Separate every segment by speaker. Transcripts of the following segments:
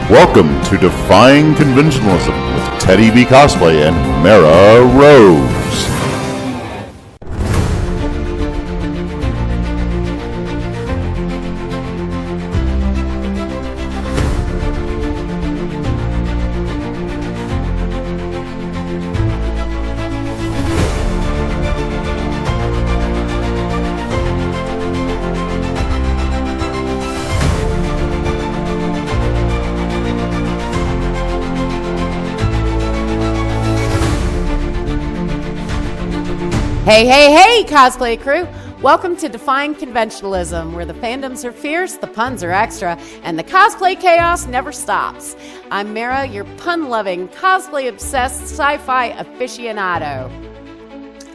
Speaker 1: Welcome to Defying Conventionalism with Tehdy B. Cosplay and Mera Rose.
Speaker 2: Hey, cosplay crew! Welcome to Defying Conventionalism, where the fandoms are fierce, the puns are extra, and the cosplay chaos never stops. I'm Mera, your pun-loving, cosplay-obsessed sci-fi aficionado.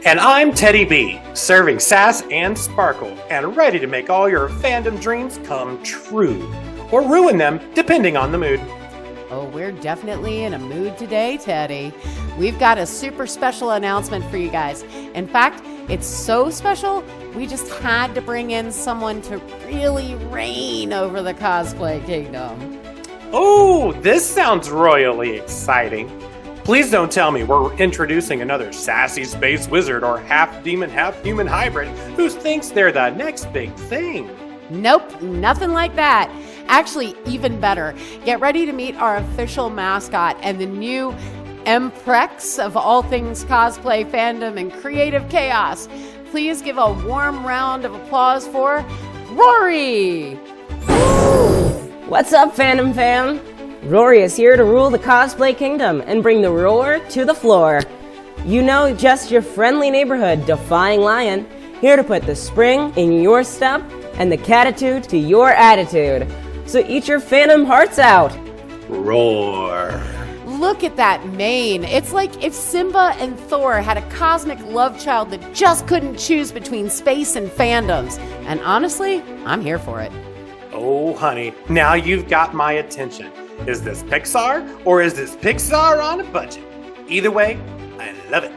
Speaker 3: And I'm Tehdy B, serving sass and sparkle, and ready to make all your fandom dreams come true. Or ruin them, depending on the mood.
Speaker 2: Oh, we're definitely in a mood today, Tehdy. We've got a super special announcement for you guys. In fact, it's so special, we just had to bring in someone to really reign over the cosplay kingdom.
Speaker 3: Oh, this sounds royally exciting. Please don't tell me we're introducing another sassy space wizard or half-demon, half-human hybrid who thinks they're the next big thing.
Speaker 2: Nope, nothing like that. Actually, even better. Get ready to meet our official mascot and the new Empress of all things cosplay, fandom, and creative chaos. Please give a warm round of applause for Rory!
Speaker 4: What's up, fandom fam? Rory is here to rule the cosplay kingdom and bring the roar to the floor. You know, just your friendly neighborhood defying lion, here to put the spring in your step and the catitude to your attitude. So eat your fandom hearts out.
Speaker 3: Roar.
Speaker 2: Look at that mane. It's like if Simba and Thor had a cosmic love child that just couldn't choose between space and fandoms. And honestly, I'm here for it.
Speaker 3: Oh, honey, now you've got my attention. Is this Pixar or is this Pixar on a budget? Either way, I love it.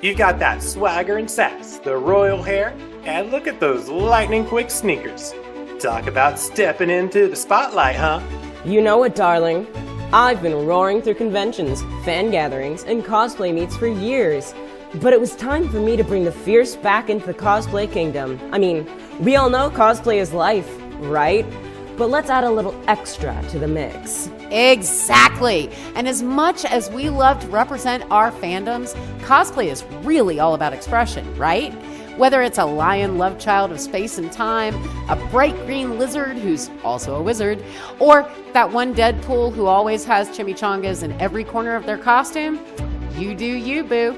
Speaker 3: You've got that swagger and sass, the royal hair, and look at those lightning-quick sneakers. Talk about stepping into the spotlight, huh?
Speaker 4: You know it, darling. I've been roaring through conventions, fan gatherings, and cosplay meets for years. But it was time for me to bring the fierce back into the cosplay kingdom. I mean, we all know cosplay is life, right? But let's add a little extra to the mix.
Speaker 2: Exactly. And as much as we love to represent our fandoms, cosplay is really all about expression, right? Whether it's a lion love child of space and time, a bright green lizard who's also a wizard, or that one Deadpool who always has chimichangas in every corner of their costume, you do you, boo.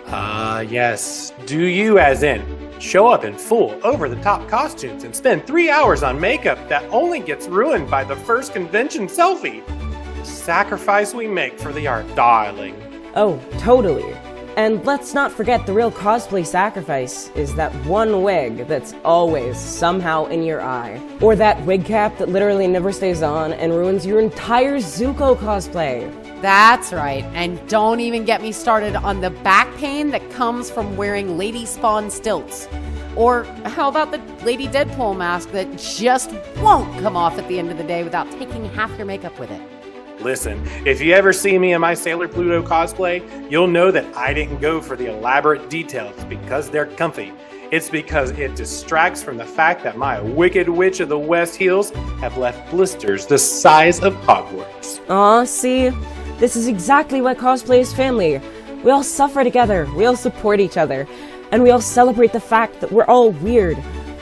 Speaker 3: Yes. Do you as in show up in full over-the-top costumes and spend 3 hours on makeup that only gets ruined by the first convention selfie. The sacrifice we make for the art, darling.
Speaker 4: Oh, totally. And let's not forget the real cosplay sacrifice is that one wig that's always somehow in your eye. Or that wig cap that literally never stays on and ruins your entire Zuko cosplay.
Speaker 2: That's right. And don't even get me started on the back pain that comes from wearing Lady Spawn stilts. Or how about the Lady Deadpool mask that just won't come off at the end of the day without taking half your makeup with it?
Speaker 3: Listen, if you ever see me in my Sailor Pluto cosplay, you'll know that I didn't go for the elaborate details because they're comfy. It's because it distracts from the fact that my Wicked Witch of the West heels have left blisters the size of Hogwarts.
Speaker 4: Aw, see? This is exactly what cosplay is family. We all suffer together, we all support each other, and we all celebrate the fact that we're all weird,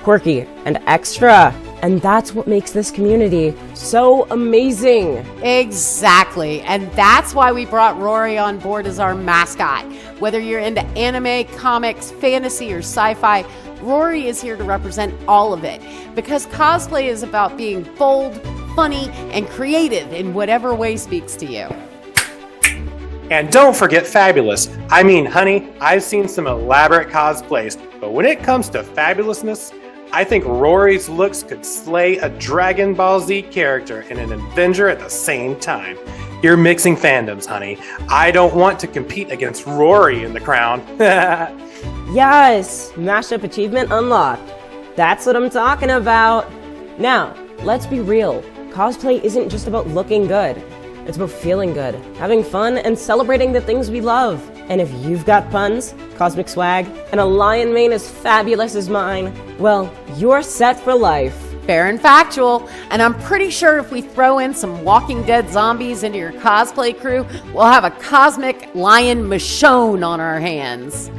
Speaker 4: quirky, and extra. And that's what makes this community so amazing.
Speaker 2: Exactly. And that's why we brought Rory on board as our mascot. Whether you're into anime, comics, fantasy, or sci-fi, Rory is here to represent all of it. Because cosplay is about being bold, funny, and creative in whatever way speaks to you.
Speaker 3: And don't forget fabulous. I mean, honey, I've seen some elaborate cosplays, but when it comes to fabulousness, I think Rory's looks could slay a Dragon Ball Z character and an Avenger at the same time. You're mixing fandoms, honey. I don't want to compete against Rory in the crown.
Speaker 4: Yes! Mashup achievement unlocked. That's what I'm talking about. Now, let's be real. Cosplay isn't just about looking good. It's about feeling good, having fun, and celebrating the things we love. And if you've got puns, cosmic swag, and a lion mane as fabulous as mine, well, you're set for life.
Speaker 2: Fair and factual. And I'm pretty sure if we throw in some Walking Dead zombies into your cosplay crew, we'll have a cosmic lion Michonne on our hands.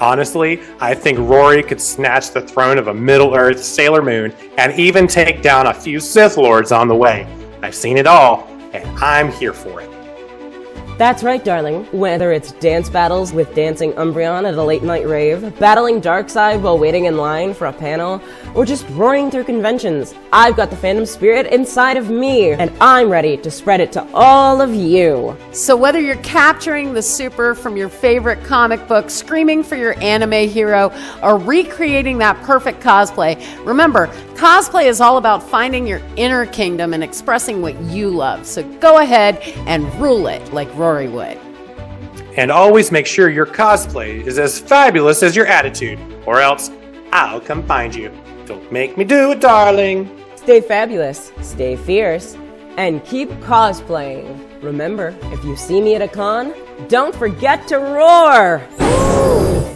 Speaker 3: Honestly, I think Rory could snatch the throne of a Middle-earth Sailor Moon and even take down a few Sith Lords on the way. I've seen it all, and I'm here for it.
Speaker 4: That's right, darling. Whether it's dance battles with dancing Umbreon at a late-night rave, battling Darkseid while waiting in line for a panel, or just roaring through conventions, I've got the fandom spirit inside of me, and I'm ready to spread it to all of you.
Speaker 2: So whether you're capturing the super from your favorite comic book, screaming for your anime hero, or recreating that perfect cosplay, remember, cosplay is all about finding your inner kingdom and expressing what you love. So go ahead and rule it like Rory would.
Speaker 3: And always make sure your cosplay is as fabulous as your attitude, or else I'll come find you. Don't make me do it, darling.
Speaker 4: Stay fabulous, stay fierce, and keep cosplaying. Remember, if you see me at a con, don't forget to roar!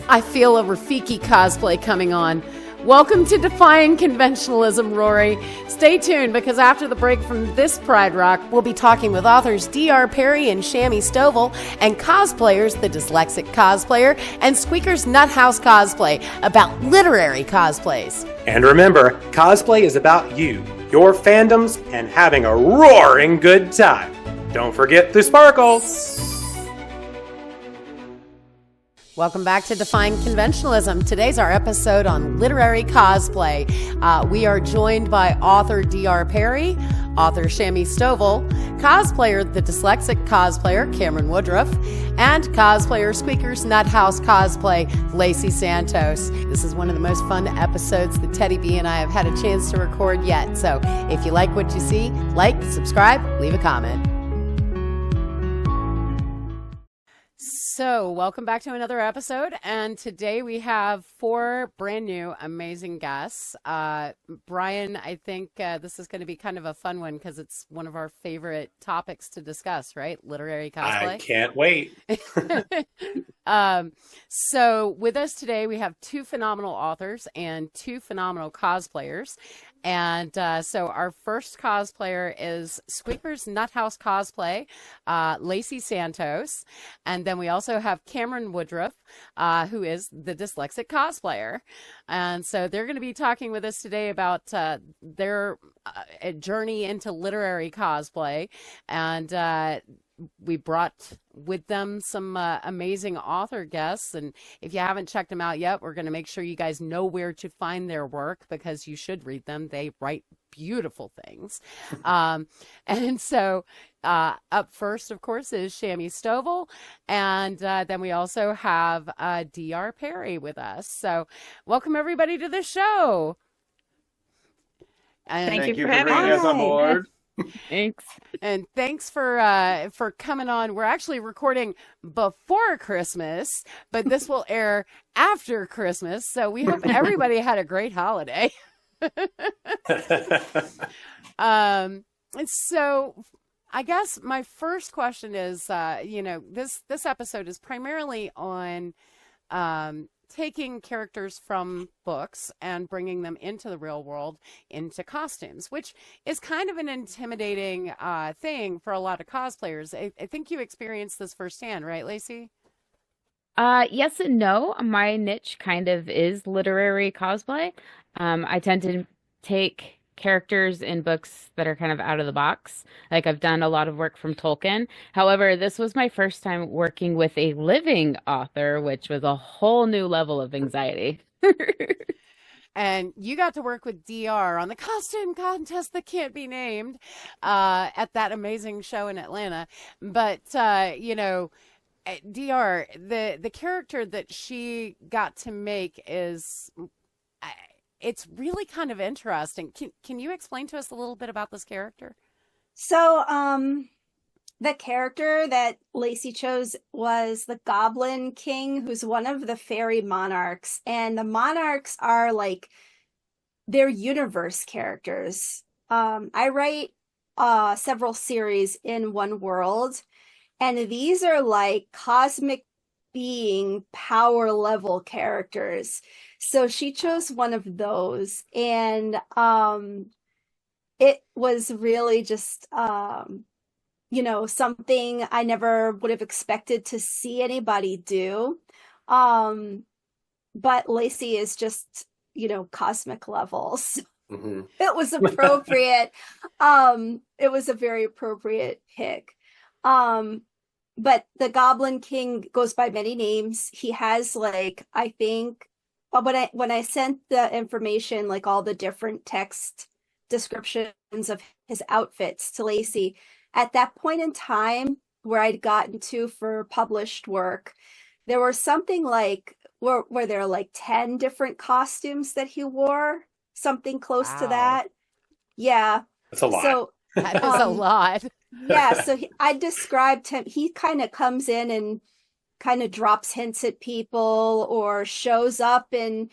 Speaker 2: I feel a Rafiki cosplay coming on. Welcome to Defying Conventionalism, Rory. Stay tuned because after the break from this Pride Rock, we'll be talking with authors D.R. Perry and Shami Stovall and cosplayers, the Dyslexic Cosplayer and Squeaker's Nuthouse Cosplay, about literary cosplays.
Speaker 3: And remember, cosplay is about you, your fandoms, and having a roaring good time. Don't forget the sparkle.
Speaker 2: Welcome back to Defying Conventionalism. Today's our episode on literary cosplay. We are joined by author D.R. Perry, author Shami Stovall, cosplayer the Dyslexic Cosplayer Cameron Woodruff, and cosplayer Squeaker's Nuthouse Cosplay Lacey Santos. This is one of the most fun episodes that Tehdy B and I have had a chance to record yet. So if you like what you see, like, subscribe, leave a comment. So, welcome back to another episode, and today we have 4 brand new amazing guests. Brian, I think this is going to be kind of a fun one because it's one of our favorite topics to discuss, right? Literary cosplay.
Speaker 3: I can't wait.
Speaker 2: So, with us today, we have 2 phenomenal authors and 2 phenomenal cosplayers. And so our first cosplayer is Squeaker's Nuthouse Cosplay, Lacey Santos. And then we also have Cameron Woodruff, who is the Dyslexic Cosplayer. And so they're going to be talking with us today about their journey into literary cosplay. And we brought with them some amazing author guests, and if you haven't checked them out yet, we're going to make sure you guys know where to find their work because you should read them. They write beautiful things. And so up first, of course, is Shami Stovall, and then we also have D.R. Perry with us. So welcome everybody to the show. And
Speaker 5: Thank you for having us on board.
Speaker 6: Thanks.
Speaker 2: And thanks for coming on. We're actually recording before Christmas, but this will air after Christmas. So we hope everybody had a great holiday. So I guess my first question is, this episode is primarily on taking characters from books and bringing them into the real world, into costumes, which is kind of an intimidating thing for a lot of cosplayers. I think you experienced this firsthand, right, Lacey?
Speaker 6: Yes and no. My niche kind of is literary cosplay. I tend to take characters in books that are kind of out of the box. Like I've done a lot of work from Tolkien. However, this was my first time working with a living author, which was a whole new level of anxiety.
Speaker 2: And you got to work with DR on the costume contest that can't be named at that amazing show in Atlanta. But, Dr. The character that she got to make is it's really kind of interesting. Can you explain to us a little bit about this character?
Speaker 7: So, the character that Lacey chose was the Goblin King, who's one of the fairy monarchs. And the monarchs are like, they're universe characters. I write several series in one world, and these are like cosmic being power level characters. So she chose one of those, and it was really just something I never would have expected to see anybody do. But Lacey is just, cosmic levels.
Speaker 3: Mm-hmm.
Speaker 7: It was appropriate. It was a very appropriate pick. But the Goblin King goes by many names. He has I think when I sent the information, like all the different text descriptions of his outfits to Lacey, at that point in time where I'd gotten to for published work, there were something where there are 10 different costumes that he wore, something close to that. Yeah.
Speaker 3: That's a lot.
Speaker 7: So
Speaker 2: That is a lot.
Speaker 7: yeah, so I described him. He kind of comes in and kind of drops hints at people or shows up and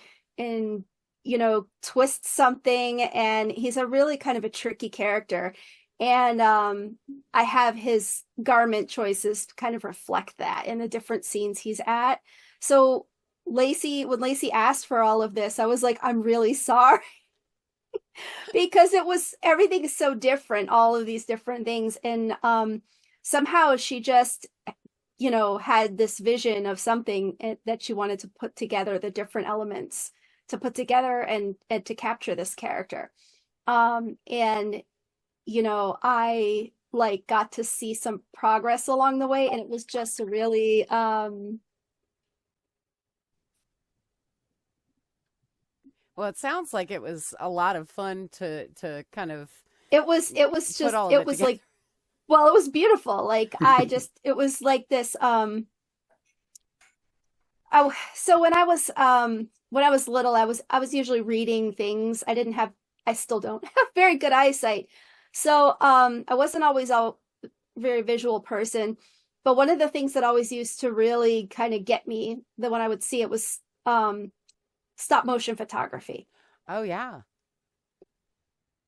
Speaker 7: twists something, and he's a really kind of a tricky character. And I have his garment choices to kind of reflect that in the different scenes he's at. So when Lacey asked for all of this, I was like, I'm really sorry. Because everything is so different, all of these different things. And somehow she just, had this vision of something that she wanted to put together, the different elements to put together and to capture this character. And I got to see some progress along the way, and it was just really
Speaker 2: Well, it sounds like it was a lot of fun to kind of
Speaker 7: it was
Speaker 2: together.
Speaker 7: Well, it was beautiful. It was like this so when I was little, I was usually reading things. I still don't have very good eyesight. So I wasn't always a very visual person, but one of the things that always used to really kind of get me, that when I would see it, was stop motion photography.
Speaker 2: Oh yeah.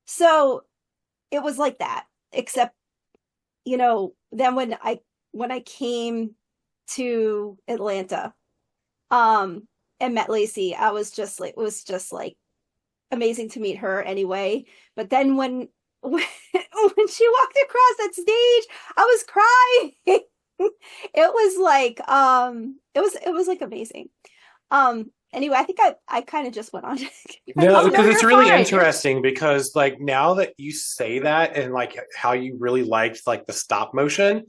Speaker 7: So it was like that, except then when I came to Atlanta and met Lacey, I was just it was just amazing to meet her anyway. But then when she walked across that stage, I was crying. It was amazing. Anyway, I think I kind of just went on.
Speaker 3: No, because it's really
Speaker 2: fine.
Speaker 3: interesting because now that you say that and how you really liked the stop motion,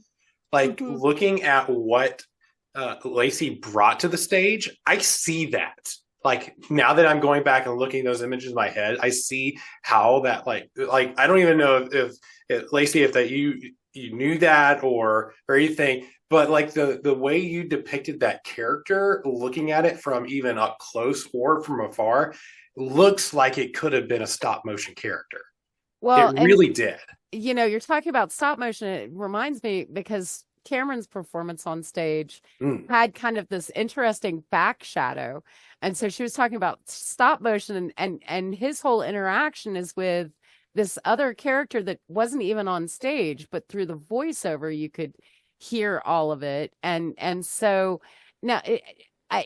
Speaker 7: Mhm.
Speaker 3: looking at what Lacey brought to the stage, I see that. Now that I'm going back and looking at those images in my head, I see how that I don't even know if Lacey, if that you knew that or anything. But the way you depicted that character, looking at it from even up close or from afar, looks like it could have been a stop motion character.
Speaker 2: Well,
Speaker 3: It really did.
Speaker 2: you're talking about stop motion. It reminds me because Cameron's performance on stage had kind of this interesting back shadow. And so she was talking about stop motion and his whole interaction is with this other character that wasn't even on stage, but through the voiceover, you could hear all of it. And so now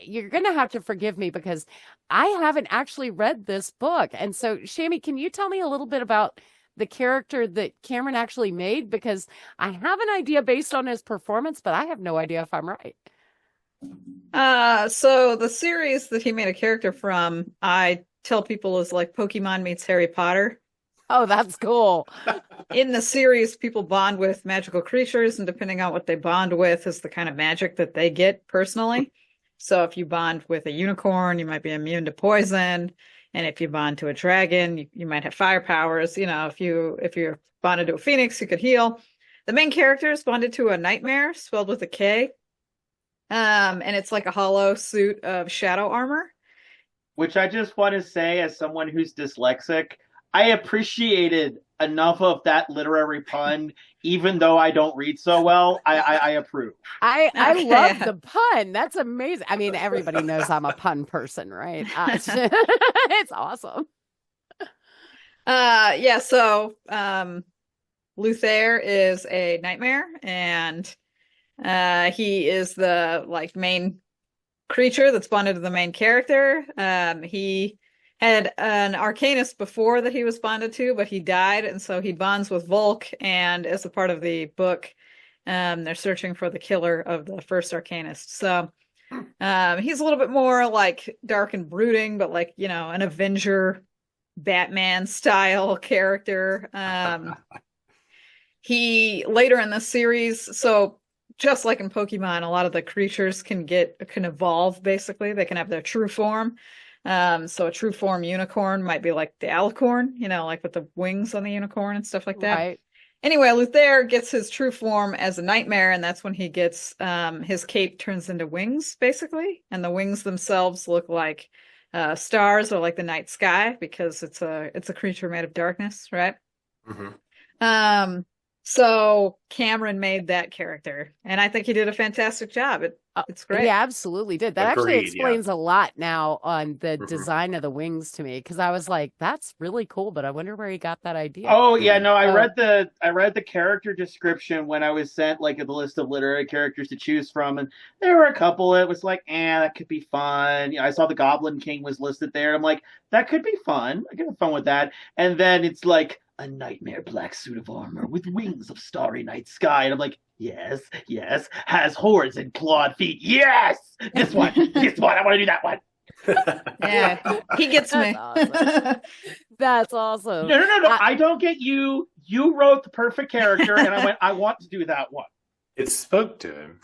Speaker 2: you're going to have to forgive me because I haven't actually read this book. And so Shami, can you tell me a little bit about the character that Cameron actually made? Because I have an idea based on his performance, but I have no idea if I'm right.
Speaker 5: So the series that he made a character from, I tell people is like Pokemon meets Harry Potter.
Speaker 2: Oh, that's cool.
Speaker 5: In the series, people bond with magical creatures, and depending on what they bond with is the kind of magic that they get personally. So if you bond with a unicorn, you might be immune to poison. And if you bond to a dragon, you might have fire powers. If you're bonded to a phoenix, you could heal. The main character is bonded to a nightmare, spelled with a K. And it's like a hollow suit of shadow armor.
Speaker 8: Which I just want to say, as someone who's dyslexic, I appreciated enough of that literary pun, even though I don't read so well. I approve.
Speaker 2: I
Speaker 5: Okay.
Speaker 2: love the pun. That's amazing. I mean, everybody knows I'm a pun person, right? It's awesome.
Speaker 5: Yeah, so Luther is a nightmare, and he is the like main creature that's bonded to the main character. He had an Arcanist before that he was bonded to, but he died, and so he bonds with Volk, and as a part of the book, they're searching for the killer of the first Arcanist. So he's a little bit more like dark and brooding, but like, you know, an Avenger Batman style character. He later in the series, so just like in Pokemon, a lot of the creatures can evolve, basically. They can have their true form. So a true form unicorn might be like the alicorn, you know, like with the wings on the unicorn and stuff like that.
Speaker 2: Right.
Speaker 5: Anyway, Luther gets his true form as a nightmare, and that's when he gets his cape turns into wings, basically. And the wings themselves look like stars or like the night sky, because it's a creature made of darkness, right?
Speaker 3: Mm-hmm.
Speaker 5: So Cameron made that character, and I think he did a fantastic job. It's great.
Speaker 2: He absolutely did. That actually
Speaker 3: Agreed,
Speaker 2: explains a lot now on the design of the wings to me, because I was like, that's really cool, but I wonder where he got that idea.
Speaker 8: Oh yeah, no, I read the character description when I was sent like the list of literary characters to choose from, and there were a couple. It was like, that could be fun. You know, I saw the Goblin King was listed there. I'm like, that could be fun. I could have fun with that. And then it's like a nightmare black suit of armor with wings of starry night sky, and I'm like, yes, has horns and clawed feet. Yes, this one. I want to do that one.
Speaker 5: Yeah, he gets me.
Speaker 2: That's awesome.
Speaker 8: No. I don't get you. You wrote the perfect character, and I went, I want to do that one.
Speaker 3: It spoke to him.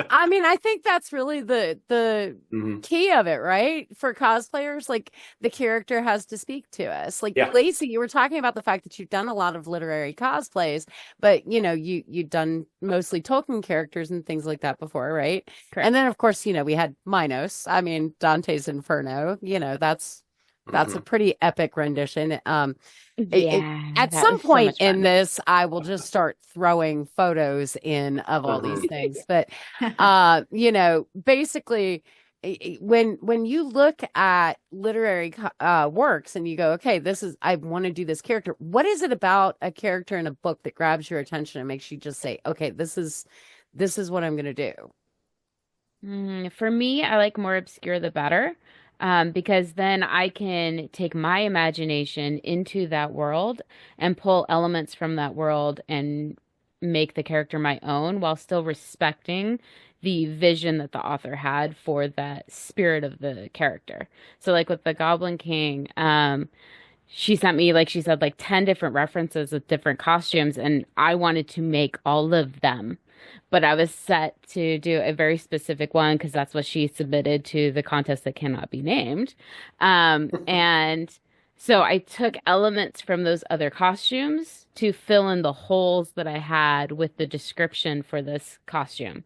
Speaker 2: I mean, I think that's really the key of it, right? For cosplayers, like the character has to speak to us. Like Lacey, you were talking about the fact that you've done a lot of literary cosplays, but you know, you've done mostly Tolkien characters and things like that before, right?
Speaker 6: Correct.
Speaker 2: And then of course, you know, we had Minos. I mean, Dante's Inferno, you know, that's a pretty epic rendition. At some point in this, I will just start throwing photos in of all these things. But, you know, basically, when you look at literary works and you go, okay, I want to do this character. What is it about a character in a book that grabs your attention and makes you just say, okay, this is what I'm going to do?
Speaker 6: For me, I like more obscure the better. Because then I can take my imagination into that world and pull elements from that world and make the character my own while still respecting the vision that the author had for that spirit of the character. So like with the Goblin King, she sent me, like she said, like 10 different references with different costumes, and I wanted to make all of them. But I was set to do a very specific one because that's what she submitted to the contest that cannot be named. And so I took elements from those other costumes to fill in the holes that I had with the description for this costume.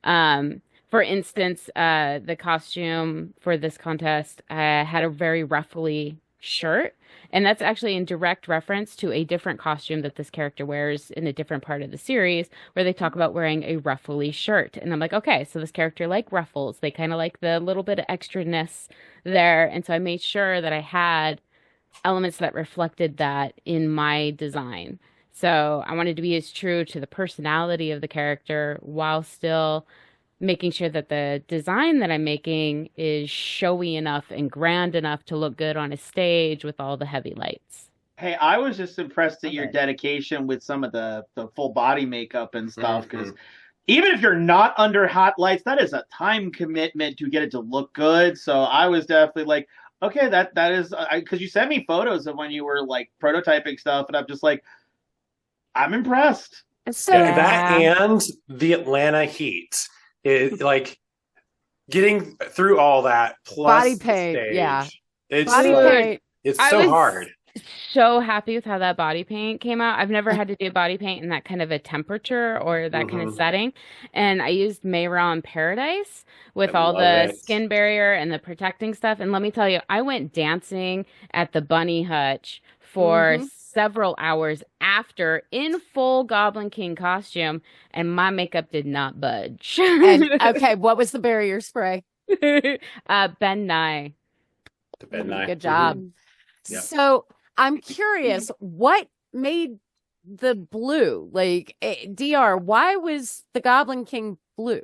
Speaker 6: For instance, the costume for this contest had a very ruffly shirt. And that's actually in direct reference to a different costume that this character wears in a different part of the series, where they talk about wearing a ruffly shirt. And I'm like, okay, so this character like ruffles. They kind of like the little bit of extraness there. And so I made sure that I had elements that reflected that in my design. So I wanted to be as true to the personality of the character while still making sure that the design that I'm making is showy enough and grand enough to look good on a stage with all the heavy lights.
Speaker 8: Hey, I was just impressed at your dedication with some of the full body makeup and stuff, because even if you're not under hot lights, that is a time commitment to get it to look good. So I was definitely like, okay, that is, because you sent me photos of when you were like prototyping stuff, and I'm just like, I'm impressed.
Speaker 2: So
Speaker 3: That and the Atlanta heat. It like getting through all that plus
Speaker 2: body paint,
Speaker 3: the stage,
Speaker 2: yeah.
Speaker 3: It's
Speaker 2: Body paint.
Speaker 3: It's so hard.
Speaker 6: so happy with how that body paint came out. I've never had to do body paint in that kind of a temperature or that kind of setting. And I used Mera on Paradise with
Speaker 3: I
Speaker 6: all
Speaker 3: love
Speaker 6: the
Speaker 3: it.
Speaker 6: skin barrier and the protecting stuff. And let me tell you, I went dancing at the bunny hutch for several hours after in full Goblin King costume, and my makeup did not budge.
Speaker 2: And okay, what was the barrier spray?
Speaker 6: Ben Nye.
Speaker 3: The bed knife.
Speaker 2: Good job.
Speaker 3: Yep.
Speaker 2: So I'm curious, what made the blue? Like, DR, why was the Goblin King blue?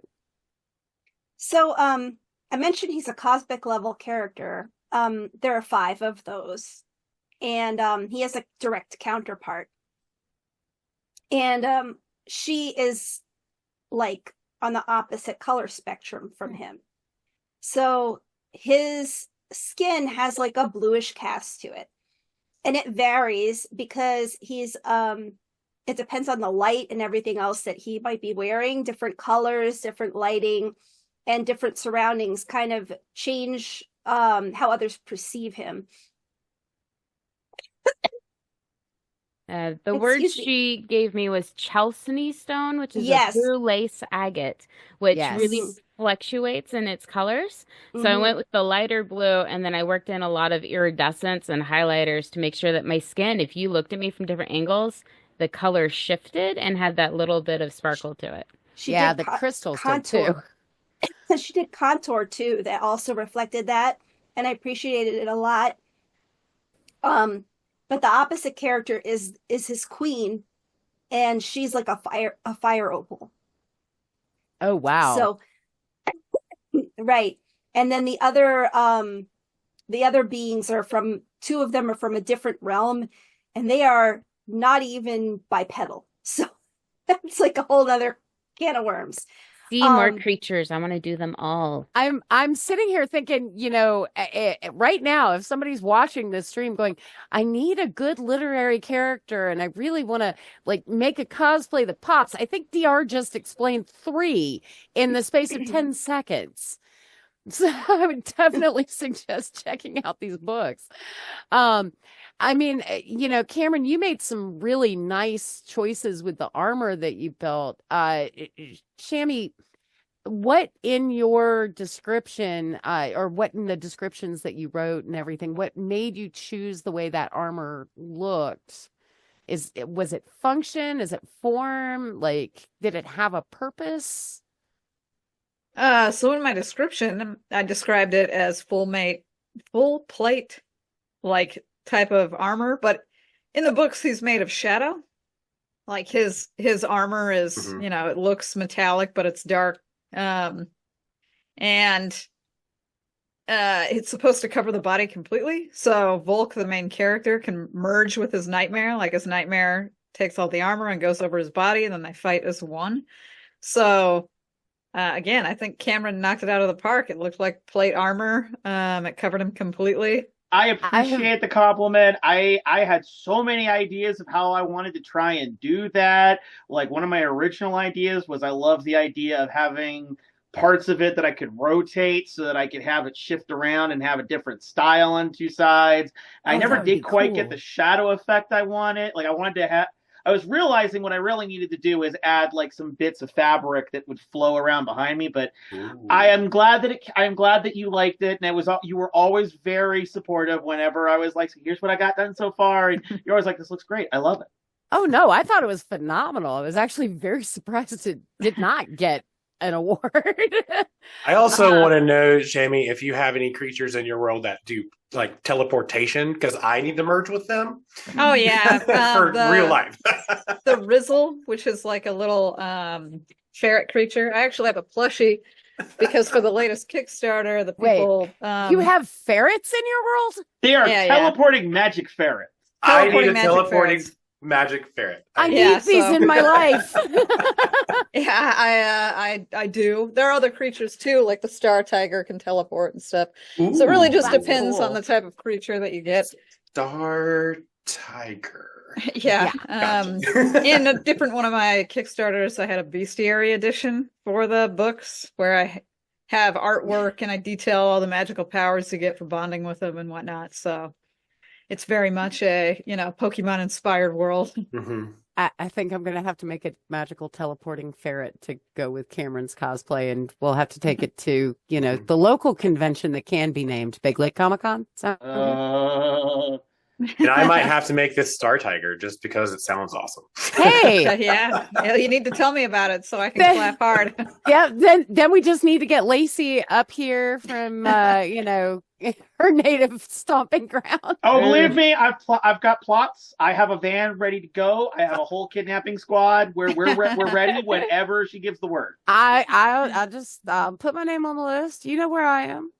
Speaker 7: So, I mentioned he's a cosmic level character. There are 5 of those, and he has a direct counterpart. And she is like on the opposite color spectrum from him. So his skin has like a bluish cast to it. And it varies because he's it depends on the light and everything else that he might be wearing. Different colors, different lighting, and different surroundings kind of change how others perceive him.
Speaker 6: The word she gave me was Chalcedony stone, which is
Speaker 7: Yes.
Speaker 6: a blue lace agate, which
Speaker 2: Yes.
Speaker 6: really fluctuates in its colors. So I went with the lighter blue, and then I worked in a lot of iridescence and highlighters to make sure that my skin, if you looked at me from different angles, the color shifted and had that little bit of sparkle to it.
Speaker 7: She
Speaker 2: Yeah,
Speaker 7: did
Speaker 2: the crystals did
Speaker 7: contour.
Speaker 2: too.
Speaker 7: She did contour too that also reflected that, and I appreciated it a lot. But the opposite character is his queen, and she's like a fire opal.
Speaker 2: Oh, wow.
Speaker 7: So right. And then the other beings are from 2 of them are from a different realm, and they are not even bipedal. So it's like a whole other can of worms.
Speaker 6: See more creatures. I want to do them all.
Speaker 2: I'm sitting here thinking, right now, if somebody's watching this stream going, I need a good literary character and I really want to like make a cosplay that pops. I think DR just explained 3 in the space of 10 seconds. So I would definitely suggest checking out these books. I mean, Cameron, you made some really nice choices with the armor that you built. Shami, what in your description, or what in the descriptions that you wrote and everything, what made you choose the way that armor looked? Was it function? Is it form? Like, did it have a purpose?
Speaker 5: So in my description, I described it as full plate, like type of armor. But in the books, he's made of shadow. Like his armor is, it looks metallic, but it's dark. And it's supposed to cover the body completely. So Volk, the main character, can merge with his nightmare. Like his nightmare takes all the armor and goes over his body, and then they fight as one. So again, I think Cameron knocked it out of the park. It looked like plate armor. It covered him completely.
Speaker 8: I appreciate the compliment. I had so many ideas of how I wanted to try and do that. Like one of my original ideas was I love the idea of having parts of it that I could rotate so that I could have it shift around and have a different style on 2 sides. I never did quite get the shadow effect I wanted. Like I was realizing what I really needed to do is add like some bits of fabric that would flow around behind me. But I am glad that you liked it, and you were always very supportive whenever I was like, so here's what I got done so far, and you're always like, this looks great. I love it.
Speaker 2: Oh no, I thought it was phenomenal. I was actually very surprised it did not get an award.
Speaker 3: I also want to know, Jamie, if you have any creatures in your world that do like teleportation, because I need to merge with them.
Speaker 5: Oh yeah,
Speaker 3: for real life.
Speaker 5: The Rizzle, which is like a little ferret creature. I actually have a plushie because for the latest Kickstarter, the people
Speaker 2: you have ferrets in your world?
Speaker 8: They are teleporting magic ferrets.
Speaker 3: I need a teleporting magic ferret.
Speaker 2: I need these in my life.
Speaker 5: Yeah, I do. There are other creatures too, like the star tiger can teleport and stuff. So it really just depends on the type of creature that you get.
Speaker 3: Star tiger.
Speaker 5: Yeah.
Speaker 3: Gotcha.
Speaker 5: In a different one of my Kickstarters, I had a bestiary edition for the books where I have artwork and I detail all the magical powers you get for bonding with them and whatnot. So it's very much a, Pokemon inspired world.
Speaker 3: Mm-hmm.
Speaker 2: I think I'm going to have to make a magical teleporting ferret to go with Cameron's cosplay, and we'll have to take it to, the local convention that can be named Big Lake Comic Con. So,
Speaker 3: And I might have to make this Star Tiger just because it sounds awesome.
Speaker 2: hey,
Speaker 5: Yeah, you need to tell me about it so I can clap hard.
Speaker 2: yeah, then we just need to get Lacey up here from, her native stomping ground.
Speaker 8: Oh, believe me, I've got plots. I have a van ready to go. I have a whole kidnapping squad. We're ready whenever she gives the word.
Speaker 2: I just put my name on the list. You know where I am.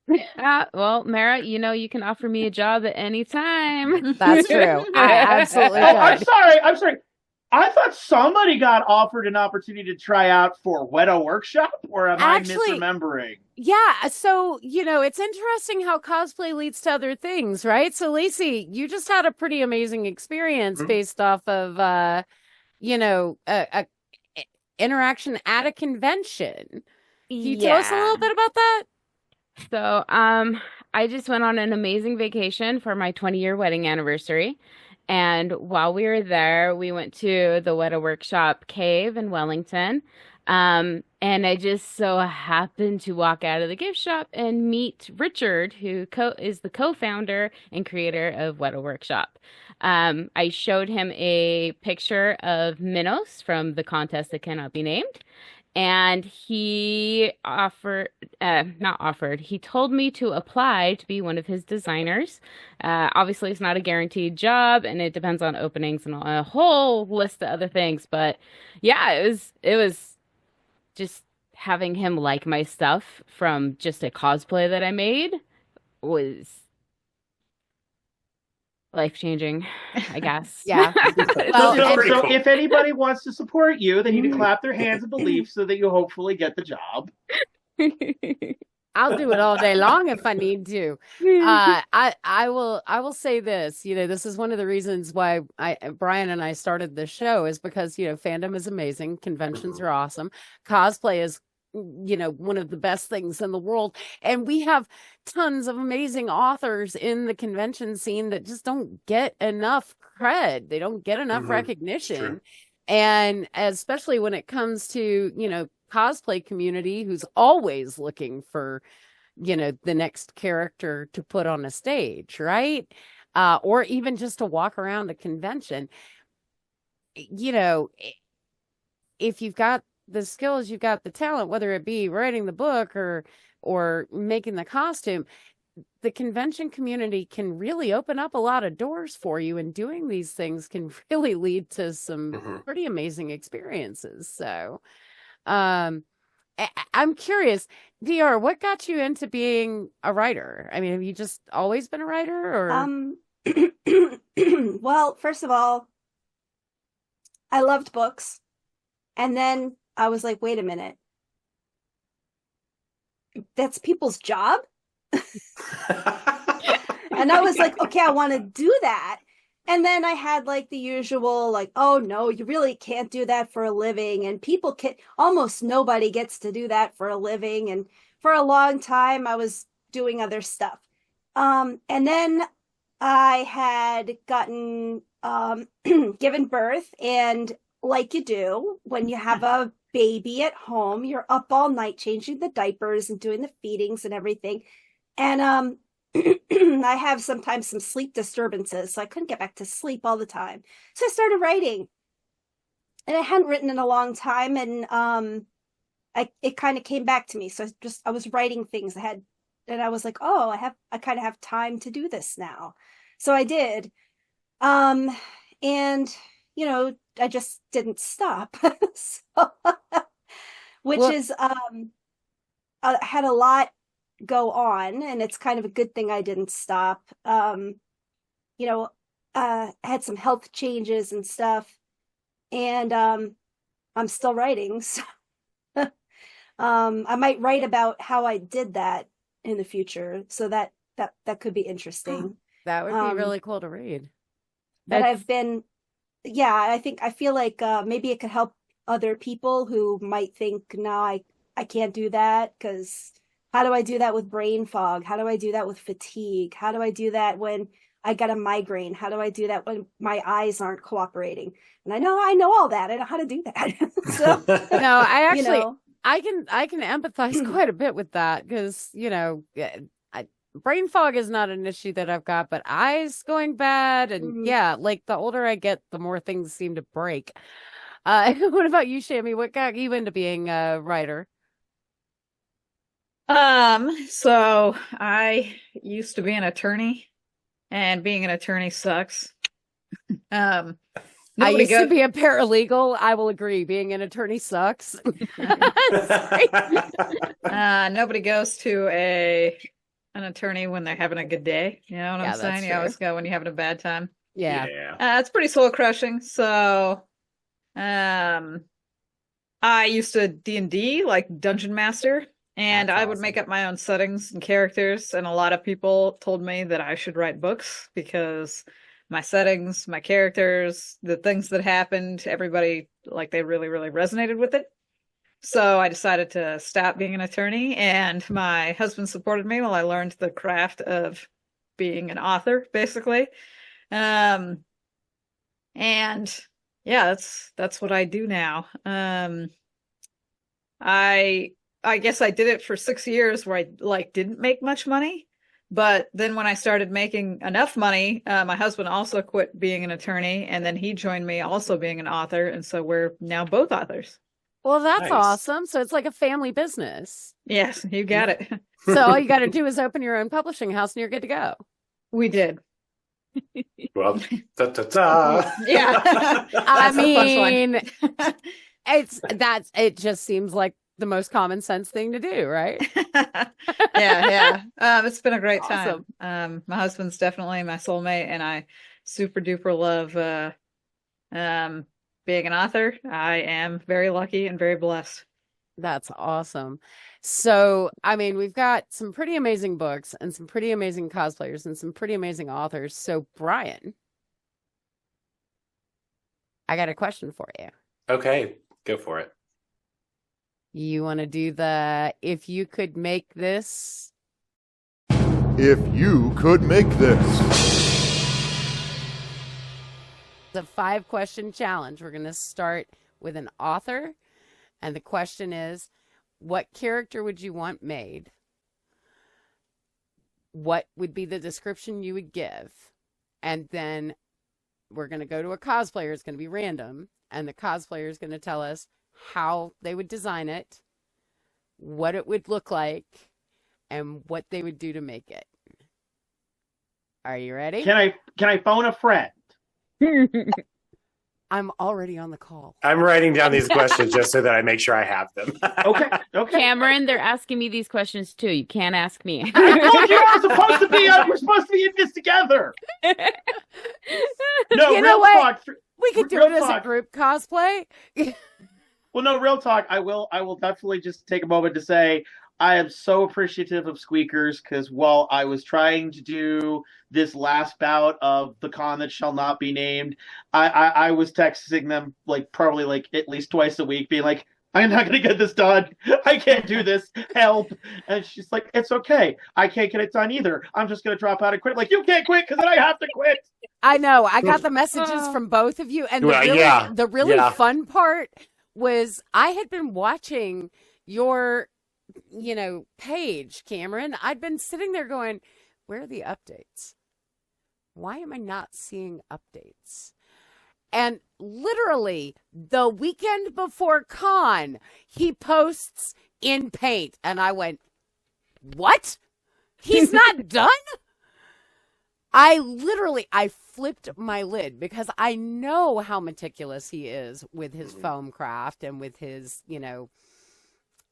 Speaker 6: Well, Mera, you can offer me a job at any time.
Speaker 2: That's true. I absolutely
Speaker 8: Oh,
Speaker 2: could.
Speaker 8: I'm sorry. I thought somebody got offered an opportunity to try out for Weta Workshop, or am I misremembering?
Speaker 2: Yeah, so, it's interesting how cosplay leads to other things, right? So, Lacey, you just had a pretty amazing experience based off of, a interaction at a convention. Can you tell us a little bit about that?
Speaker 6: So, I just went on an amazing vacation for my 20-year wedding anniversary. And while we were there, we went to the Weta Workshop Cave in Wellington. And I just so happened to walk out of the gift shop and meet Richard, who is the co-founder and creator of Weta Workshop. I showed him a picture of Minos from the contest that cannot be named. And he he told me to apply to be one of his designers. Obviously, it's not a guaranteed job, and it depends on openings and a whole list of other things. But yeah, it was just having him like my stuff from just a cosplay that I made was life-changing, I guess.
Speaker 2: Yeah.
Speaker 8: So
Speaker 3: cool.
Speaker 8: if anybody wants to support you, they need to clap their hands in belief so that you hopefully get the job.
Speaker 2: I'll do it all day long if I need to. I will say this, this is one of the reasons why Brian and I started this show is because, fandom is amazing. Conventions are awesome. Cosplay is, one of the best things in the world. And we have tons of amazing authors in the convention scene that just don't get enough cred. They don't get enough recognition.
Speaker 3: True.
Speaker 2: And especially when it comes to, cosplay community who's always looking for, the next character to put on a stage, right? Or even just to walk around a convention. If you've got the skills, you've got the talent, whether it be writing the book or making the costume, the convention community can really open up a lot of doors for you, and doing these things can really lead to some pretty amazing experiences. So, I'm curious, DR, what got you into being a writer? I mean, have you just always been a writer, or?
Speaker 7: Well, first of all, I loved books. And then I was like, wait a minute. That's people's job? And I was like, okay, I want to do that. And then I had like the usual, like, oh no, you really can't do that for a living. And almost nobody gets to do that for a living. And for a long time, I was doing other stuff. And then I had gotten given birth, and like you do, when you have a baby at home, you're up all night changing the diapers and doing the feedings and everything. And I have sometimes some sleep disturbances, so I couldn't get back to sleep all the time. So I started writing, and I hadn't written in a long time, and it kind of came back to me. So I was writing things ahead, and I was like, oh, I kind of have time to do this now. So I did, and I just didn't stop. I had a lot go on, and it's kind of a good thing I didn't stop. I had some health changes and stuff, and I'm still writing. So I might write about how I did that in the future, so that could be interesting.
Speaker 2: That would be really cool to read.
Speaker 7: But I feel like maybe it could help other people who might think, no, I can't do that, because how do I do that with brain fog? How do I do that with fatigue? How do I do that when I got a migraine. How do I do that when my eyes aren't cooperating? And I know all that. I know how to do that. So,
Speaker 2: No, I actually,
Speaker 7: you know,
Speaker 2: I can empathize quite a bit with that because, brain fog is not an issue that I've got, but eyes going bad. And yeah, like the older I get, the more things seem to break. What about you, Shami? What got you into being a writer?
Speaker 5: So I used to be an attorney, and being an attorney sucks.
Speaker 2: I
Speaker 5: Nobody
Speaker 2: used to be a paralegal. I will agree. Being an attorney sucks.
Speaker 5: Nobody goes to an attorney when they're having a good day. You know what
Speaker 2: Yeah,
Speaker 5: I'm
Speaker 2: that's
Speaker 5: saying? You
Speaker 2: true.
Speaker 5: always go when you're having a bad time.
Speaker 2: Yeah.
Speaker 5: It's pretty soul crushing. So, I used to D&D, like Dungeon Master, and
Speaker 3: That's
Speaker 5: I would
Speaker 3: awesome.
Speaker 5: make up my own settings and characters. And a lot of people told me that I should write books because my settings, my characters, the things that happened, everybody, like, they really, really resonated with it. So I decided to stop being an attorney, and my husband supported me while I learned the craft of being an author, basically. And yeah, that's what I do now. I guess I did it for 6 years where I didn't make much money, but then when I started making enough money, my husband also quit being an attorney, and then he joined me also being an author, and so we're now both authors.
Speaker 2: Well, that's
Speaker 3: Nice.
Speaker 2: awesome. So it's like a family business.
Speaker 5: Yes, you got it.
Speaker 2: So all you got to do is open your own publishing house and you're good to go.
Speaker 5: We did.
Speaker 3: Well, ta-ta-ta.
Speaker 5: Yeah.
Speaker 2: I
Speaker 5: That's the punchline.
Speaker 2: mean, it just seems like the most common sense thing to do, right?
Speaker 5: Yeah. It's been a great
Speaker 2: Awesome.
Speaker 5: time. My husband's definitely my soulmate, and I super duper love being an author. I am very lucky and very blessed.
Speaker 2: That's awesome. So, I mean, we've got some pretty amazing books and some pretty amazing cosplayers and some pretty amazing authors. So, Brian, I got a question for you.
Speaker 3: Okay, go for it.
Speaker 2: You want to do the if you could make this?
Speaker 1: If you could make this.
Speaker 2: The 5-question challenge. We're going to start with an author. And the question is, what character would you want made? What would be the description you would give? And then we're going to go to a cosplayer. It's going to be random. And the cosplayer is going to tell us how they would design it, what it would look like, and what they would do to make it. Are you ready?
Speaker 8: Can I phone a friend?
Speaker 2: I'm already on the call.
Speaker 3: I'm writing down these questions just so that I make sure I have them.
Speaker 8: Okay.
Speaker 6: Cameron, they're asking me these questions too. You can't ask me.
Speaker 8: I told you we're supposed to be in this together. No,
Speaker 2: You know
Speaker 8: real
Speaker 2: what?
Speaker 8: talk.
Speaker 2: We could do
Speaker 8: Real
Speaker 2: it as a
Speaker 8: talk.
Speaker 2: group cosplay.
Speaker 8: Well, no, real talk. I will definitely just take a moment to say I am so appreciative of Squeakers because while I was trying to do this last bout of the con that shall not be named, I was texting them probably at least twice a week, being like, I'm not going to get this done. I can't do this. Help. And she's like, it's okay. I can't get it done either. I'm just going to drop out and quit. Like, you can't quit because then I have to quit.
Speaker 2: I know. I got the messages from both of you. And
Speaker 3: Well, yeah.
Speaker 2: the really
Speaker 3: Yeah.
Speaker 2: fun part was I had been watching your, page, Cameron. I'd been sitting there going, where are the updates? Why am I not seeing updates? And literally the weekend before con, he posts in Paint. And I went, what? He's not done? I flipped my lid because I know how meticulous he is with his foam craft and with his,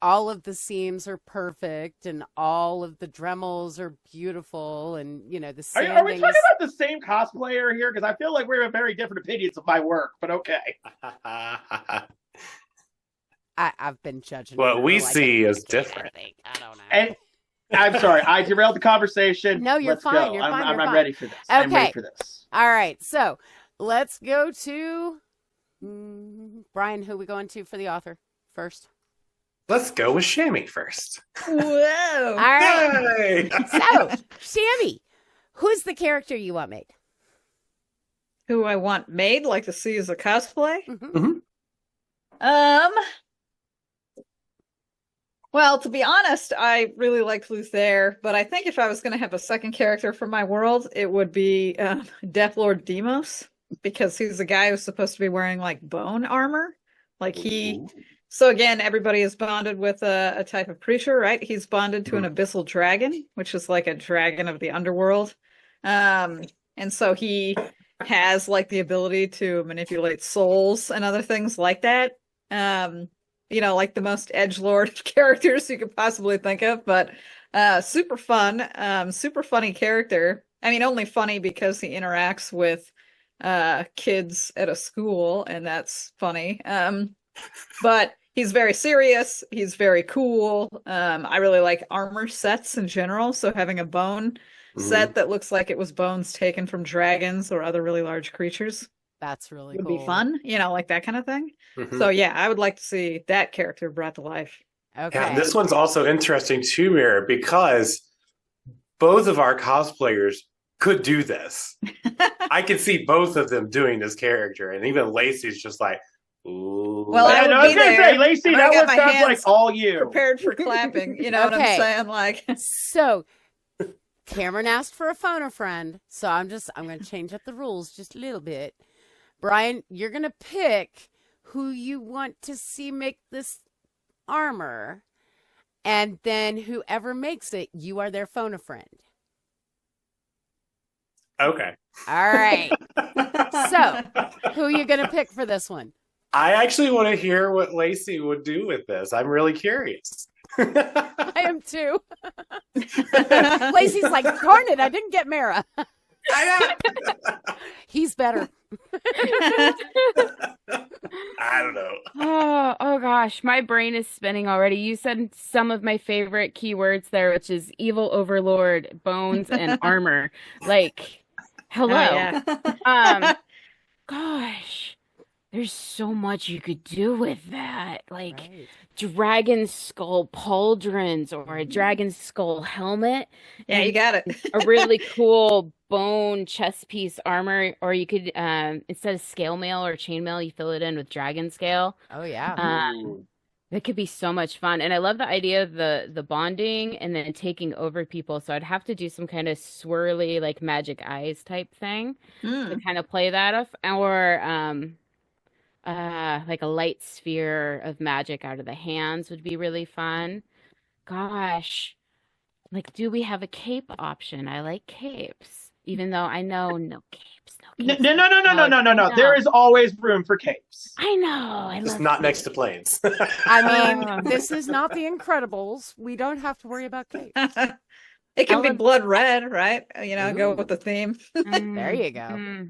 Speaker 2: all of the seams are perfect and all of the Dremels are beautiful and, the sanding
Speaker 8: Are we talking about the same cosplayer here? Because I feel like we have very different opinions of my work, but okay.
Speaker 2: I've been judging.
Speaker 3: What
Speaker 2: him
Speaker 3: we
Speaker 2: for,
Speaker 3: see
Speaker 2: a
Speaker 3: is
Speaker 2: decade,
Speaker 3: different.
Speaker 2: I think. I don't know.
Speaker 8: And I'm sorry, I derailed the conversation.
Speaker 2: No, you're
Speaker 8: Let's
Speaker 2: fine.
Speaker 8: Go.
Speaker 2: You're fine.
Speaker 8: I'm
Speaker 2: You're fine.
Speaker 8: ready for this. I'm
Speaker 2: Okay.
Speaker 8: ready for this.
Speaker 2: All right. So let's go to Brian. Who are we going to for the author first?
Speaker 3: Let's go with Shami first.
Speaker 5: Whoa.
Speaker 2: All right.
Speaker 3: Yay!
Speaker 2: So, Shami, Who's the character you want made?
Speaker 5: Who I want made, like to see as a cosplay?
Speaker 2: Mhm.
Speaker 5: Well, to be honest, I really liked Luther, but I think if I was going to have a second character for my world, it would be Death Lord Demos, because he's the guy who's supposed to be wearing like bone armor. Like so again, everybody is bonded with a type of creature, right? He's bonded to an abyssal dragon, which is like a dragon of the underworld. And so he has like the ability to manipulate souls and other things like that. Like the most edgelord characters you could possibly think of, but super fun, super funny character. I mean, only funny because he interacts with kids at a school, and that's funny. But he's very serious. He's very cool. I really like armor sets in general. So having a bone set that looks like it was bones taken from dragons or other really large creatures.
Speaker 2: That's really
Speaker 5: would
Speaker 2: cool.
Speaker 5: be fun, like that kind of thing. So yeah, I would like to see that character brought to life.
Speaker 2: Okay.
Speaker 3: Yeah, this one's also interesting too, Mera, because both of our cosplayers could do this. I could see both of them doing this character, and even Lacey's just like, ooh.
Speaker 5: Well, I would be there.
Speaker 8: Say, Lacey,
Speaker 5: and
Speaker 8: that
Speaker 5: I got
Speaker 8: one
Speaker 5: my
Speaker 8: sounds
Speaker 5: hands
Speaker 8: like all you.
Speaker 5: prepared for clapping. You know what I'm
Speaker 2: Okay.
Speaker 5: saying? Like,
Speaker 2: So Cameron asked for a phone a friend, so I'm going to change up the rules just a little bit. Brian, you're going to pick who you want to see make this armor, and then whoever makes it, you are their phone a friend.
Speaker 3: Okay.
Speaker 2: All right. So, who are you going to pick for this one?
Speaker 3: I actually want to hear what Lacey would do with this. I'm really curious.
Speaker 2: I am too. Lacey's like, darn it, I didn't get Mera. He's better.
Speaker 3: I don't know.
Speaker 6: Oh gosh, my brain is spinning already. You said some of my favorite keywords there, which is evil overlord, bones, and armor. Like, hello. Gosh, there's so much you could do with that. Like dragon skull pauldrons or a dragon skull helmet.
Speaker 5: yeah, you got it.
Speaker 6: A really cool bone chest piece armor, or you could instead of scale mail or chain mail, you fill it in with dragon scale.
Speaker 2: Oh yeah.
Speaker 6: That could be so much fun. And I love the idea of the bonding and then taking over people. So I'd have to do some kind of swirly like magic eyes type thing to kind of play that off, or like a light sphere of magic out of the hands would be really fun. Gosh, like, do we have a cape option? I like capes, even though I know no capes.
Speaker 8: No. There is always room for capes.
Speaker 6: I know. I
Speaker 3: Just
Speaker 6: love
Speaker 3: not
Speaker 6: capes.
Speaker 3: next to planes.
Speaker 2: I mean, this is not the Incredibles. We don't have to worry about capes.
Speaker 5: It can be blood red, right? Go with the theme.
Speaker 2: There you go.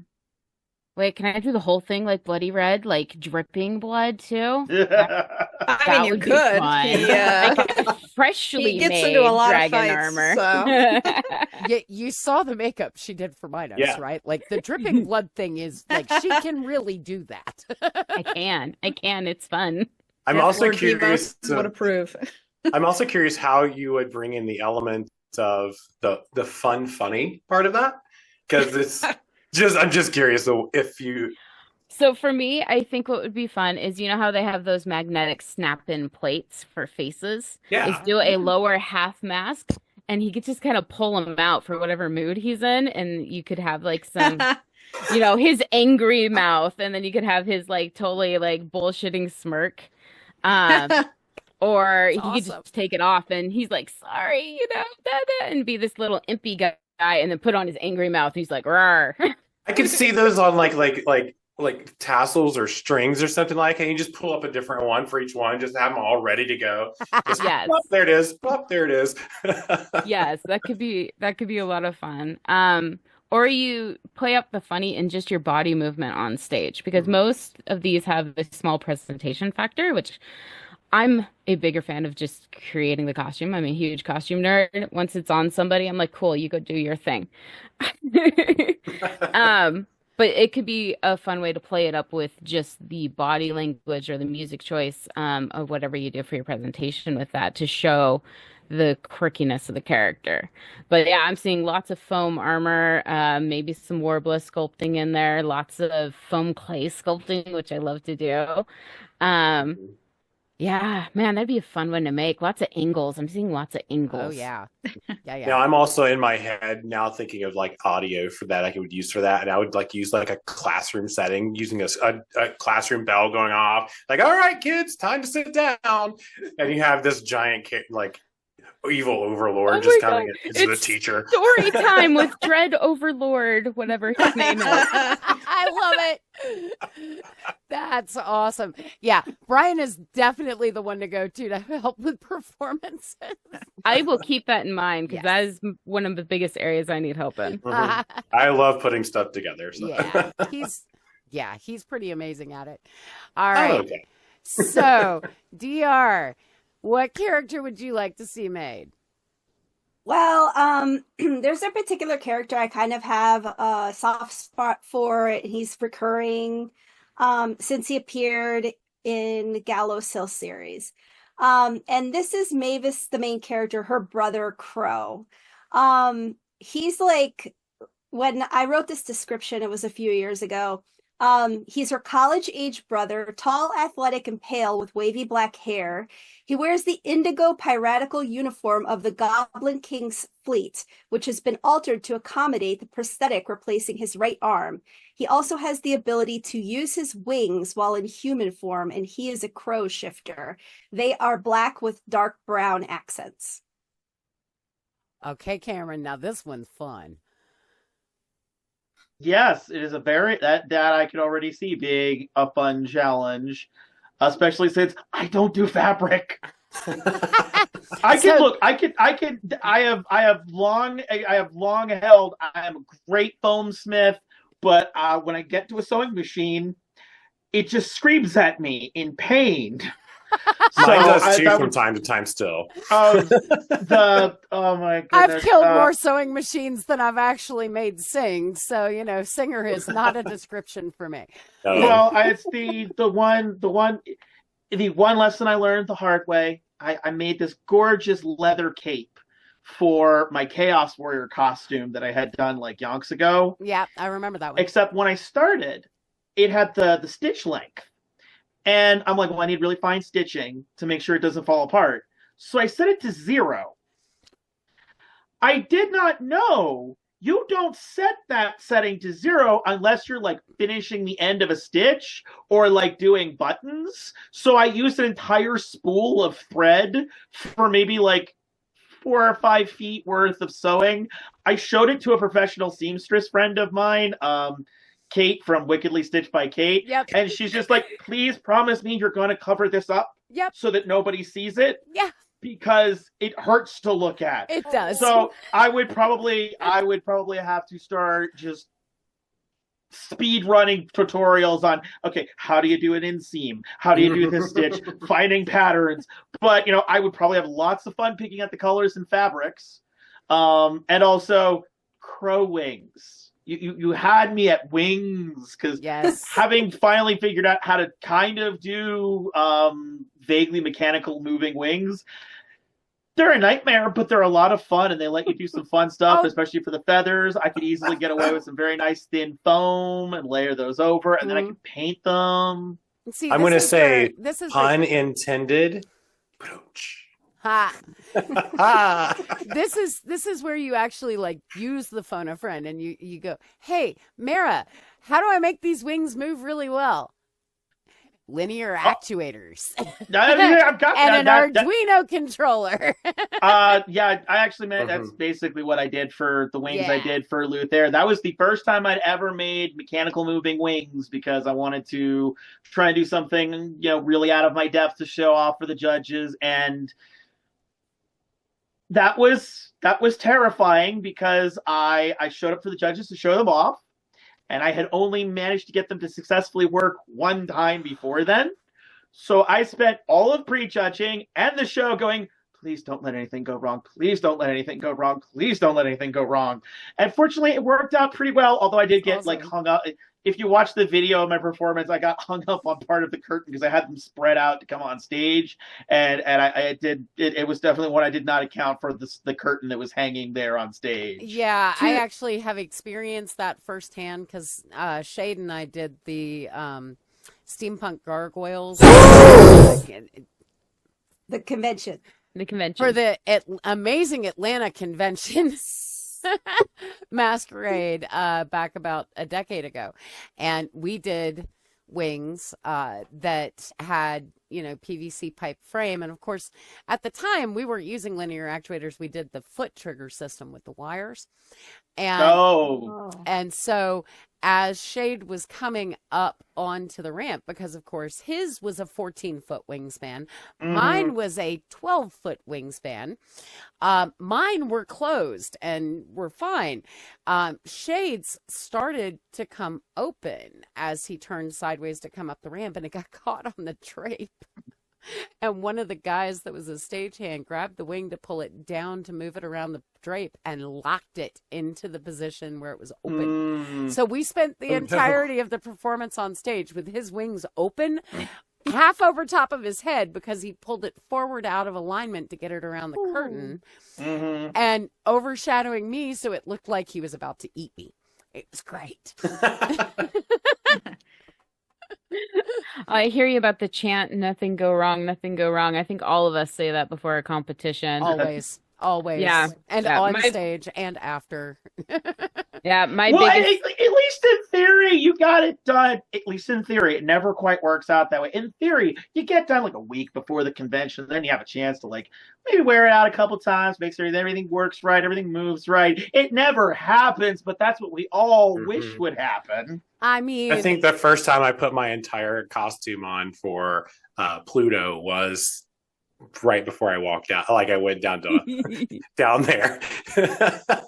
Speaker 6: Wait, can I do the whole thing like bloody red, like dripping blood too?
Speaker 5: I mean, you
Speaker 6: would be
Speaker 5: could.
Speaker 6: fun. Like freshly
Speaker 5: He gets
Speaker 6: made
Speaker 5: into a lot of
Speaker 6: dragon
Speaker 5: fights,
Speaker 6: armor.
Speaker 2: You saw the makeup she did for Minos,
Speaker 3: Yeah.
Speaker 2: right? Like the dripping blood thing is like she can really do that.
Speaker 6: I can. It's fun.
Speaker 3: I'm
Speaker 5: Yeah,
Speaker 3: also
Speaker 5: Lord
Speaker 3: curious.
Speaker 5: Demos would approve.
Speaker 3: I'm also curious how you would bring in the element of the funny part of that, because it's I'm just curious. So if you
Speaker 6: So for me, I think what would be fun is, you know how they have those magnetic snap-in plates for faces?
Speaker 3: Yeah.
Speaker 6: Is do a lower half mask, and he could just kind of pull him out for whatever mood he's in, and you could have like some, his angry mouth, and then you could have his like totally like bullshitting smirk. Or he could just take it off, and he's like, sorry, and be this little impy guy, and then put on his angry mouth, and he's like, rawr.
Speaker 3: I could see those on like tassels or strings or something like that. You just pull up a different one for each one, just have them all ready to go. Just,
Speaker 6: Yes.
Speaker 3: "Plop, there it is. Plop, there it is."
Speaker 6: Yes, that could be a lot of fun. Or you play up the funny in just your body movement on stage, because most of these have a small presentation factor, which I'm a bigger fan of just creating the costume. I'm a huge costume nerd. Once it's on somebody, I'm like, cool, you go do your thing. But it could be a fun way to play it up with just the body language or the music choice of whatever you do for your presentation with that to show the quirkiness of the character. But yeah, I'm seeing lots of foam armor, maybe some Warbler sculpting in there, lots of foam clay sculpting, which I love to do. Um, yeah, man, that'd be a fun one to make. Lots of angles. I'm seeing lots of angles.
Speaker 2: Oh yeah. Yeah.
Speaker 3: Now I'm also in my head now thinking of like audio for that I would use for that, and I would like use like a classroom setting using a classroom bell going off, like, all right, kids, time to sit down, and you have this giant like evil overlord
Speaker 6: Oh
Speaker 3: just
Speaker 6: my
Speaker 3: coming
Speaker 6: God.
Speaker 3: in. It's the
Speaker 6: It's
Speaker 3: teacher.
Speaker 6: Story time with Dread Overlord, whatever his name is.
Speaker 2: I love it. That's awesome. Yeah, Brian is definitely the one to go to help with performances.
Speaker 6: I will keep that in mind because
Speaker 2: Yes.
Speaker 6: that is one of the biggest areas I need help in.
Speaker 3: Mhm. I love putting stuff together. So.
Speaker 2: He's pretty amazing at it. All right.
Speaker 3: Okay.
Speaker 2: So, DR, what character would you like to see made?
Speaker 7: Well, there's a particular character I kind of have a soft spot for. He's recurring since he appeared in Gallows Hill series. And this is Mavis, the main character, her brother Crow. He's like, when I wrote this description, it was a few years ago. He's her college-age brother, tall, athletic, and pale with wavy black hair. He wears the indigo piratical uniform of the Goblin King's fleet, which has been altered to accommodate the prosthetic replacing his right arm. He also has the ability to use his wings while in human form, and he is a crow shifter. They are black with dark brown accents.
Speaker 2: Okay, Cameron, now this one's fun.
Speaker 8: Yes, it is a very that I can already see being a fun challenge, especially since I don't do fabric. I have long held I am a great foam smith, but when I get to a sewing machine, it just screams at me in pain.
Speaker 3: Mine does too from time to time still.
Speaker 8: Oh my goodness.
Speaker 2: I've killed more sewing machines than I've actually made sing, so singer is not a description for me.
Speaker 8: Well, it's the one lesson I learned the hard way. I made this gorgeous leather cape for my Chaos Warrior costume that I had done like yonks ago.
Speaker 2: Yeah, I remember that one.
Speaker 8: Except when I started, it had the stitch length. And I'm like, well, I need really fine stitching to make sure it doesn't fall apart. So I set it to 0. I did not know you don't set that setting to 0 unless you're like finishing the end of a stitch or like doing buttons. So I used an entire spool of thread for maybe like 4 or 5 feet worth of sewing. I showed it to a professional seamstress friend of mine, Kate from Wickedly Stitched by Kate.
Speaker 2: Yep.
Speaker 8: And she's just like, please promise me you're going to cover this up.
Speaker 2: Yep.
Speaker 8: So that nobody sees it.
Speaker 2: Yeah.
Speaker 8: Because it hurts to look at.
Speaker 2: It does.
Speaker 8: So I would probably have to start just speed running tutorials on, okay, how do you do an inseam? How do you do this stitch? Finding patterns. But, I would probably have lots of fun picking out the colors and fabrics. And also crow wings. You had me at wings because having finally figured out how to kind of do vaguely mechanical moving wings, they're a nightmare, but they're a lot of fun and they let you do some fun stuff, especially for the feathers. I could easily get away with some very nice thin foam and layer those over, and then I could paint them.
Speaker 2: See,
Speaker 3: I'm going to say,
Speaker 2: this is
Speaker 3: pun intended.
Speaker 2: Ha. This is where you actually like use the phone a friend and you go, hey, Mera, how do I make these wings move really well? Linear actuators.
Speaker 8: I've got
Speaker 2: and an Arduino controller.
Speaker 8: Yeah, I actually meant that's basically what I did for the wings I did for Luther. That was the first time I'd ever made mechanical moving wings because I wanted to try and do something, really out of my depth to show off for the judges, and that was terrifying because I showed up for the judges to show them off, and I had only managed to get them to successfully work one time before then. So I spent all of prejudging and the show going, please don't let anything go wrong. Please don't let anything go wrong. Please don't let anything go wrong. And fortunately, it worked out pretty well, although I did get like hung up. If you watch the video of my performance, I got hung up on part of the curtain because I had them spread out to come on stage, and it was definitely one I did not account for the curtain that was hanging there on stage.
Speaker 2: Yeah, I actually have experienced that firsthand because Shade and I did the steampunk gargoyles.
Speaker 7: The convention.
Speaker 2: For the amazing Atlanta convention. Masquerade back about a decade ago, and we did wings that had PVC pipe frame, and of course at the time we weren't using linear actuators. We did the foot trigger system with the wires, and so as Shade was coming up onto the ramp, because of course his was a 14-foot wingspan, mine was a 12-foot wingspan. Mine were closed and were fine. Shade's started to come open as he turned sideways to come up the ramp, and it got caught on the drape. And one of the guys that was a stagehand grabbed the wing to pull it down to move it around the drape and locked it into the position where it was open. So we spent the entirety of the performance on stage with his wings open, half over top of his head, because he pulled it forward out of alignment to get it around the curtain, and overshadowing me, so it looked like he was about to eat me. It was great.
Speaker 6: I hear you about the chant, nothing go wrong, nothing go wrong. I think all of us say that before a competition.
Speaker 2: Always.
Speaker 6: Yeah.
Speaker 2: And on stage and after.
Speaker 6: Yeah, my
Speaker 8: well,
Speaker 6: biggest...
Speaker 8: at least in theory, you got it done. At least in theory, it never quite works out that way. In theory, you get done like a week before the convention, then you have a chance to like maybe wear it out a couple times, make sure that everything works right, everything moves right. It never happens, but that's what we all wish would happen.
Speaker 2: I mean,
Speaker 3: I think the first time I put my entire costume on for Pluto was right before I walked out. Like I went down there.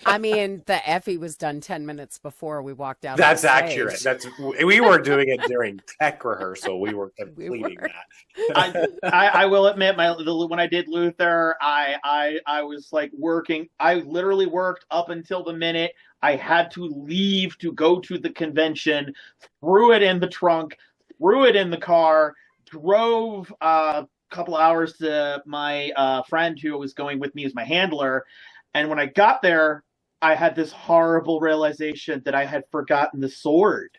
Speaker 2: I mean, the Effie was done 10 minutes before we walked out.
Speaker 3: That's accurate. We were doing it during tech rehearsal. We were completing that.
Speaker 8: I will admit, when I did Luther, I was like working. I literally worked up until the minute I had to leave to go to the convention. Threw it in the trunk. Threw it in the car. Drove couple hours to my friend who was going with me as my handler, and when I got there, I had this horrible realization that I had forgotten the sword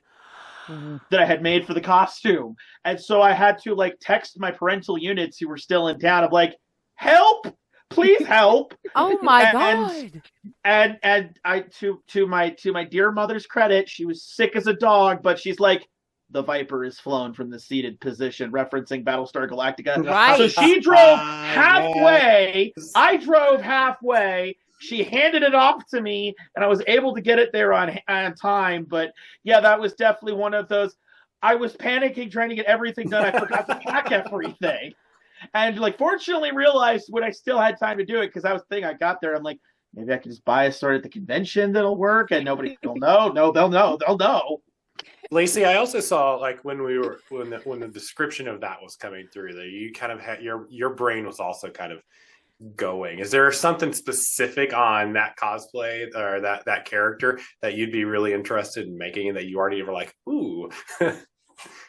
Speaker 8: that I had made for the costume, and so I had to like text my parental units who were still in town of like, help, please help.
Speaker 2: Oh my god.
Speaker 8: And I to my dear mother's credit, she was sick as a dog, but she's like, the Viper is flown from the seated position, referencing Battlestar Galactica.
Speaker 2: Right.
Speaker 8: So she drove halfway. I drove halfway. She handed it off to me, and I was able to get it there on time. But yeah, that was definitely one of those. I was panicking trying to get everything done. I forgot to pack everything. And like, fortunately realized when I still had time to do it, because that was the thing. I got there, I'm like, maybe I can just buy a sword at the convention that'll work, and nobody will know. No, they'll know. They'll know.
Speaker 3: Lacey, I also saw like when the description of that was coming through, that you kind of had your brain was also kind of going. Is there something specific on that cosplay or that character that you'd be really interested in making, and that you already were like, ooh?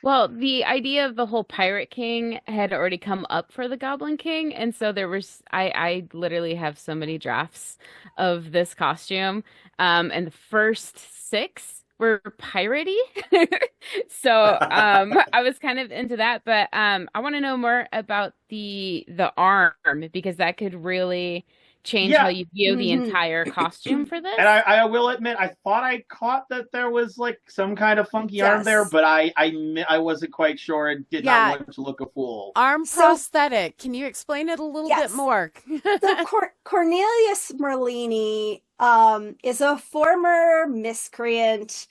Speaker 6: Well, the idea of the whole Pirate King had already come up for the Goblin King, and so there was I literally have so many drafts of this costume, and the first 6 were piratey. So I was kind of into that, but I want to know more about the arm, because that could really change how you view the entire costume for this.
Speaker 8: And I will admit, I thought I caught that there was like some kind of funky arm there, but I wasn't quite sure and did not want to look a fool.
Speaker 2: Arm prosthetic. Can you explain it a little bit more?
Speaker 7: So Cornelius Merlini is a former miscreant.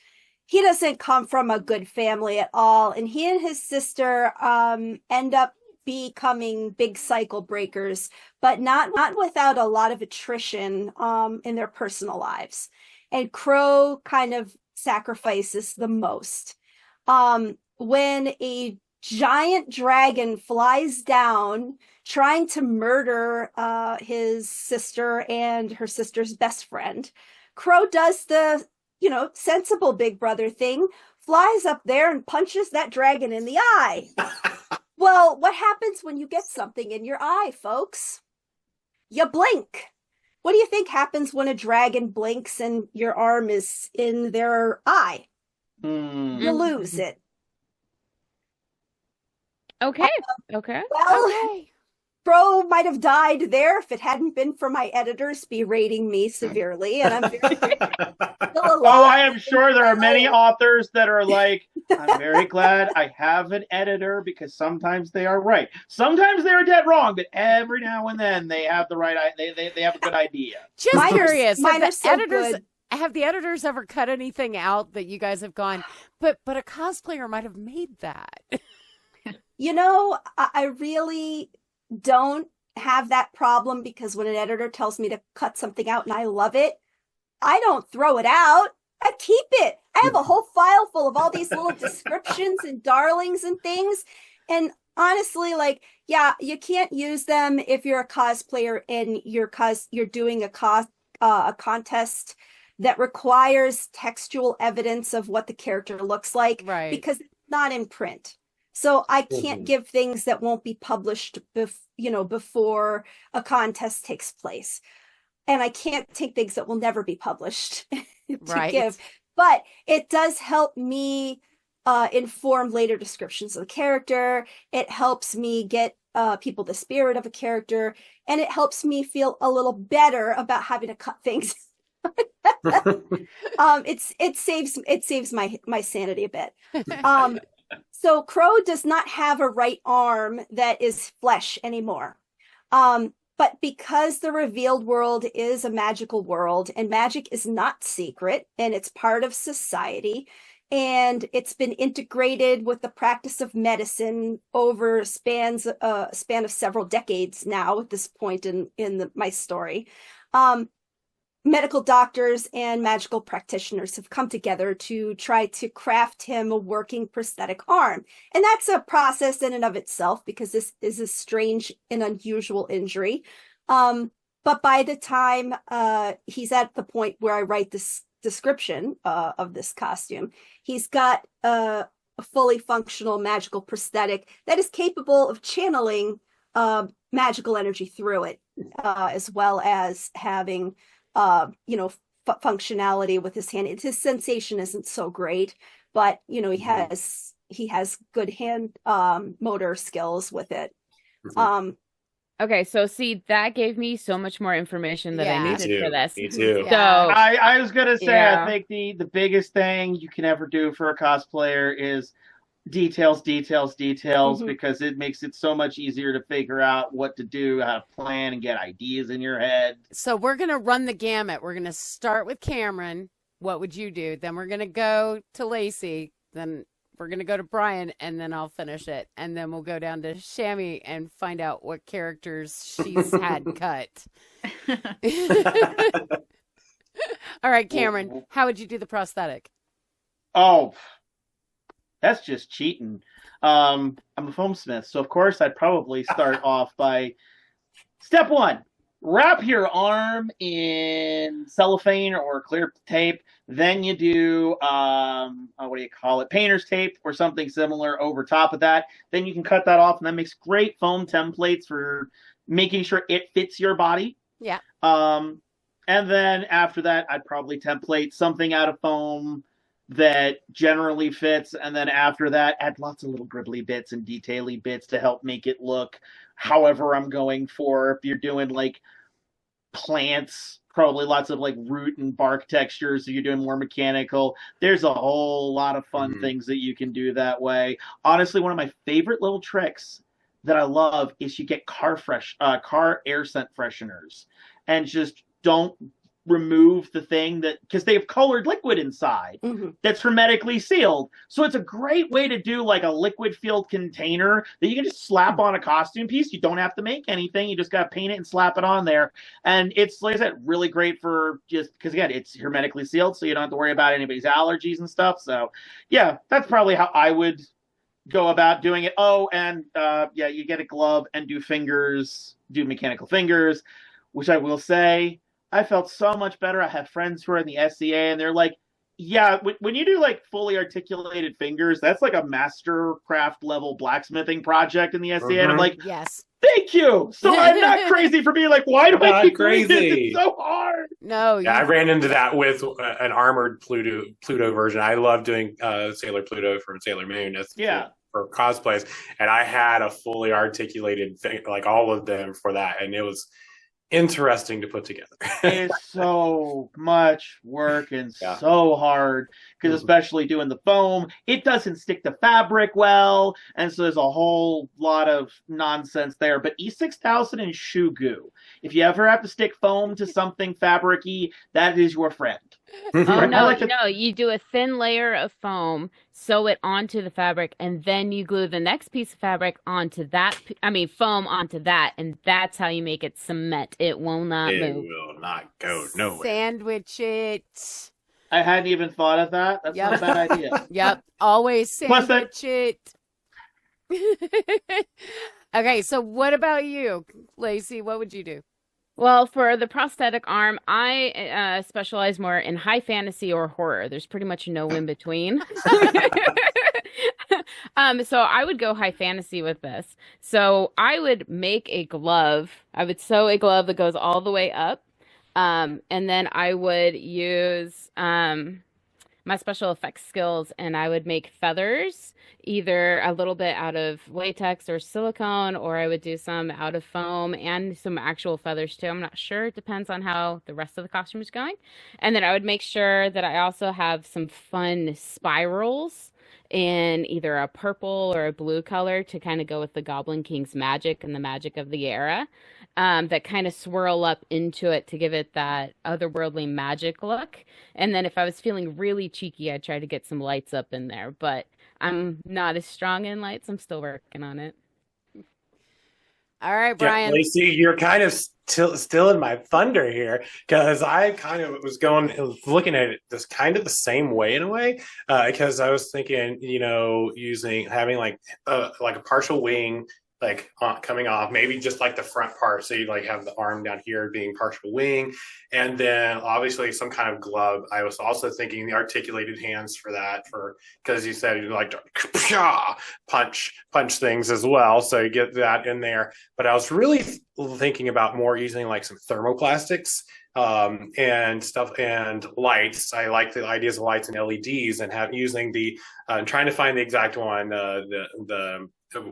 Speaker 7: He doesn't come from a good family at all, and he and his sister end up becoming big cycle breakers, but not without a lot of attrition in their personal lives. And Crow kind of sacrifices the most. When a giant dragon flies down, trying to murder his sister and her sister's best friend. Crow does the, sensible big brother thing, flies up there and punches that dragon in the eye. Well, what happens when you get something in your eye, folks? You blink. What do you think happens when a dragon blinks and your arm is in their eye? You lose it.
Speaker 6: Okay. Okay.
Speaker 7: Well, Crow might have died there if it hadn't been for my editors berating me severely, and I'm very still alive.
Speaker 8: Oh, I am sure there are many authors that are like, I'm very glad I have an editor because sometimes they are right. Sometimes they are dead wrong, but every now and then they have the right. They have a good idea.
Speaker 2: Just curious, have the editors ever cut anything out that you guys have gone? But a cosplayer might have made that.
Speaker 7: I really don't have that problem because when an editor tells me to cut something out and I love it, I don't throw it out. I keep it. I have a whole file full of all these little descriptions and darlings and things. And honestly, you can't use them if you're a cosplayer and you're doing a contest that requires textual evidence of what the character looks like,
Speaker 2: right?
Speaker 7: Because it's not in print. So I can't give things that won't be published, before a contest takes place, and I can't take things that will never be published to give. But it does help me inform later descriptions of the character. It helps me get people the spirit of a character, and it helps me feel a little better about having to cut things. It saves my sanity a bit. So Crow does not have a right arm that is flesh anymore. But because the revealed world is a magical world and magic is not secret and it's part of society and it's been integrated with the practice of medicine over a span of several decades now at this point in my story, medical doctors and magical practitioners have come together to try to craft him a working prosthetic arm. And that's a process in and of itself because this is a strange and unusual injury. But by the time he's at the point where I write this description of this costume, he's got a fully functional magical prosthetic that is capable of channeling magical energy through it, as well as having functionality with his hand. His sensation isn't so great, but he has good hand motor skills with it.
Speaker 6: Okay, so see, that gave me so much more information that I needed for this.
Speaker 3: Me too.
Speaker 6: So
Speaker 8: I was gonna say, I think the biggest thing you can ever do for a cosplayer is details, because it makes it so much easier to figure out what to do, how to plan, and get ideas in your head.
Speaker 2: So we're going to run the gamut. We're going to start with Cameron. What would you do? Then we're going to go to Lacey. Then we're going to go to Brian, and then I'll finish it. And then we'll go down to Shami and find out what characters she's had cut. All right, Cameron, how would you do the prosthetic?
Speaker 8: Oh, that's just cheating. I'm a foamsmith, so of course I'd probably start off by step one: wrap your arm in cellophane or clear tape. Then you do what do you call it? Painter's tape or something similar over top of that. Then you can cut that off, and that makes great foam templates for making sure it fits your body.
Speaker 2: Yeah.
Speaker 8: And then after that, I'd probably template something out of foam that generally fits, and then after that add lots of little gribbly bits and detaily bits to help make it look however I'm going for. If you're doing like plants, probably lots of like root and bark textures, so you're doing more mechanical. There's a whole lot of fun things that you can do that way. Honestly, one of my favorite little tricks that I love is you get car air scent fresheners and just don't remove the thing that, because they have colored liquid inside that's hermetically sealed. So it's a great way to do like a liquid filled container that you can just slap on a costume piece. You don't have to make anything. You just got to paint it and slap it on there. And it's, like I said, really great for just because, again, it's hermetically sealed, so you don't have to worry about anybody's allergies and stuff. So yeah, that's probably how I would go about doing it. Oh, and yeah, you get a glove and do fingers, do mechanical fingers, which I will say, I felt so much better. I have friends who are in the SCA, and they're like, yeah, when you do like fully articulated fingers, that's like a mastercraft level blacksmithing project in the SCA. And I'm like,
Speaker 2: Yes.
Speaker 8: thank you. So I'm not crazy for being like, why do I
Speaker 3: Not
Speaker 8: keep doing this?
Speaker 3: crazy.
Speaker 8: It's so hard.
Speaker 2: No.
Speaker 3: Yeah, I ran into that with an armored Pluto version. I love doing Sailor Pluto from Sailor Moon. For cosplays, and I had a fully articulated thing, like all of them for that, and it was interesting to put together.
Speaker 8: It's so much work and so hard because especially doing the foam, it doesn't stick to fabric well, and so there's a whole lot of nonsense there. But E6000 and shoe goo, if you ever have to stick foam to something fabricy, that is your friend.
Speaker 6: Oh no,
Speaker 8: like
Speaker 6: no, you do a thin layer of foam, sew it onto the fabric, and then you glue the next piece of fabric onto that, foam onto that, and that's how you make it cement. It will not
Speaker 3: It
Speaker 6: move.
Speaker 3: will not go nowhere.
Speaker 2: Sandwich it.
Speaker 8: I hadn't even thought of that. That's not a bad idea.
Speaker 2: Yep. Always
Speaker 8: Plus that-
Speaker 2: sandwich it. Okay, so what about you, Lacey? What would you do?
Speaker 6: Well, for the prosthetic arm, I specialize more in high fantasy or horror. There's pretty much no in between. So I would go high fantasy with this. So I would make a glove. I would sew a glove that goes all the way up. And then I would use my special effects skills, and I would make feathers, either a little bit out of latex or silicone, or I would do some out of foam and some actual feathers too. I'm not sure. It depends on how the rest of the costume is going. And then I would make sure that I also have some fun spirals in either a purple or a blue color to kind of go with the Goblin King's magic and the magic of the era. That kind of swirl up into it to give it that otherworldly magic look. And then if I was feeling really cheeky, I'd try to get some lights up in there. But I'm not as strong in lights. I'm still working on it.
Speaker 2: All right, Brian.
Speaker 3: Yeah, Lacey, you're kind of still in my thunder here because I kind of was looking at it this kind of the same way in a way because I was thinking, having like a partial wing coming off, maybe just like the front part. So you like have the arm down here being partial wing, and then obviously some kind of glove. I was also thinking the articulated hands for that, because you said you like to punch things as well. So you get that in there. But I was really thinking about more using like some thermoplastics and stuff and lights. I like the ideas of lights and LEDs and using trying to find the exact one, the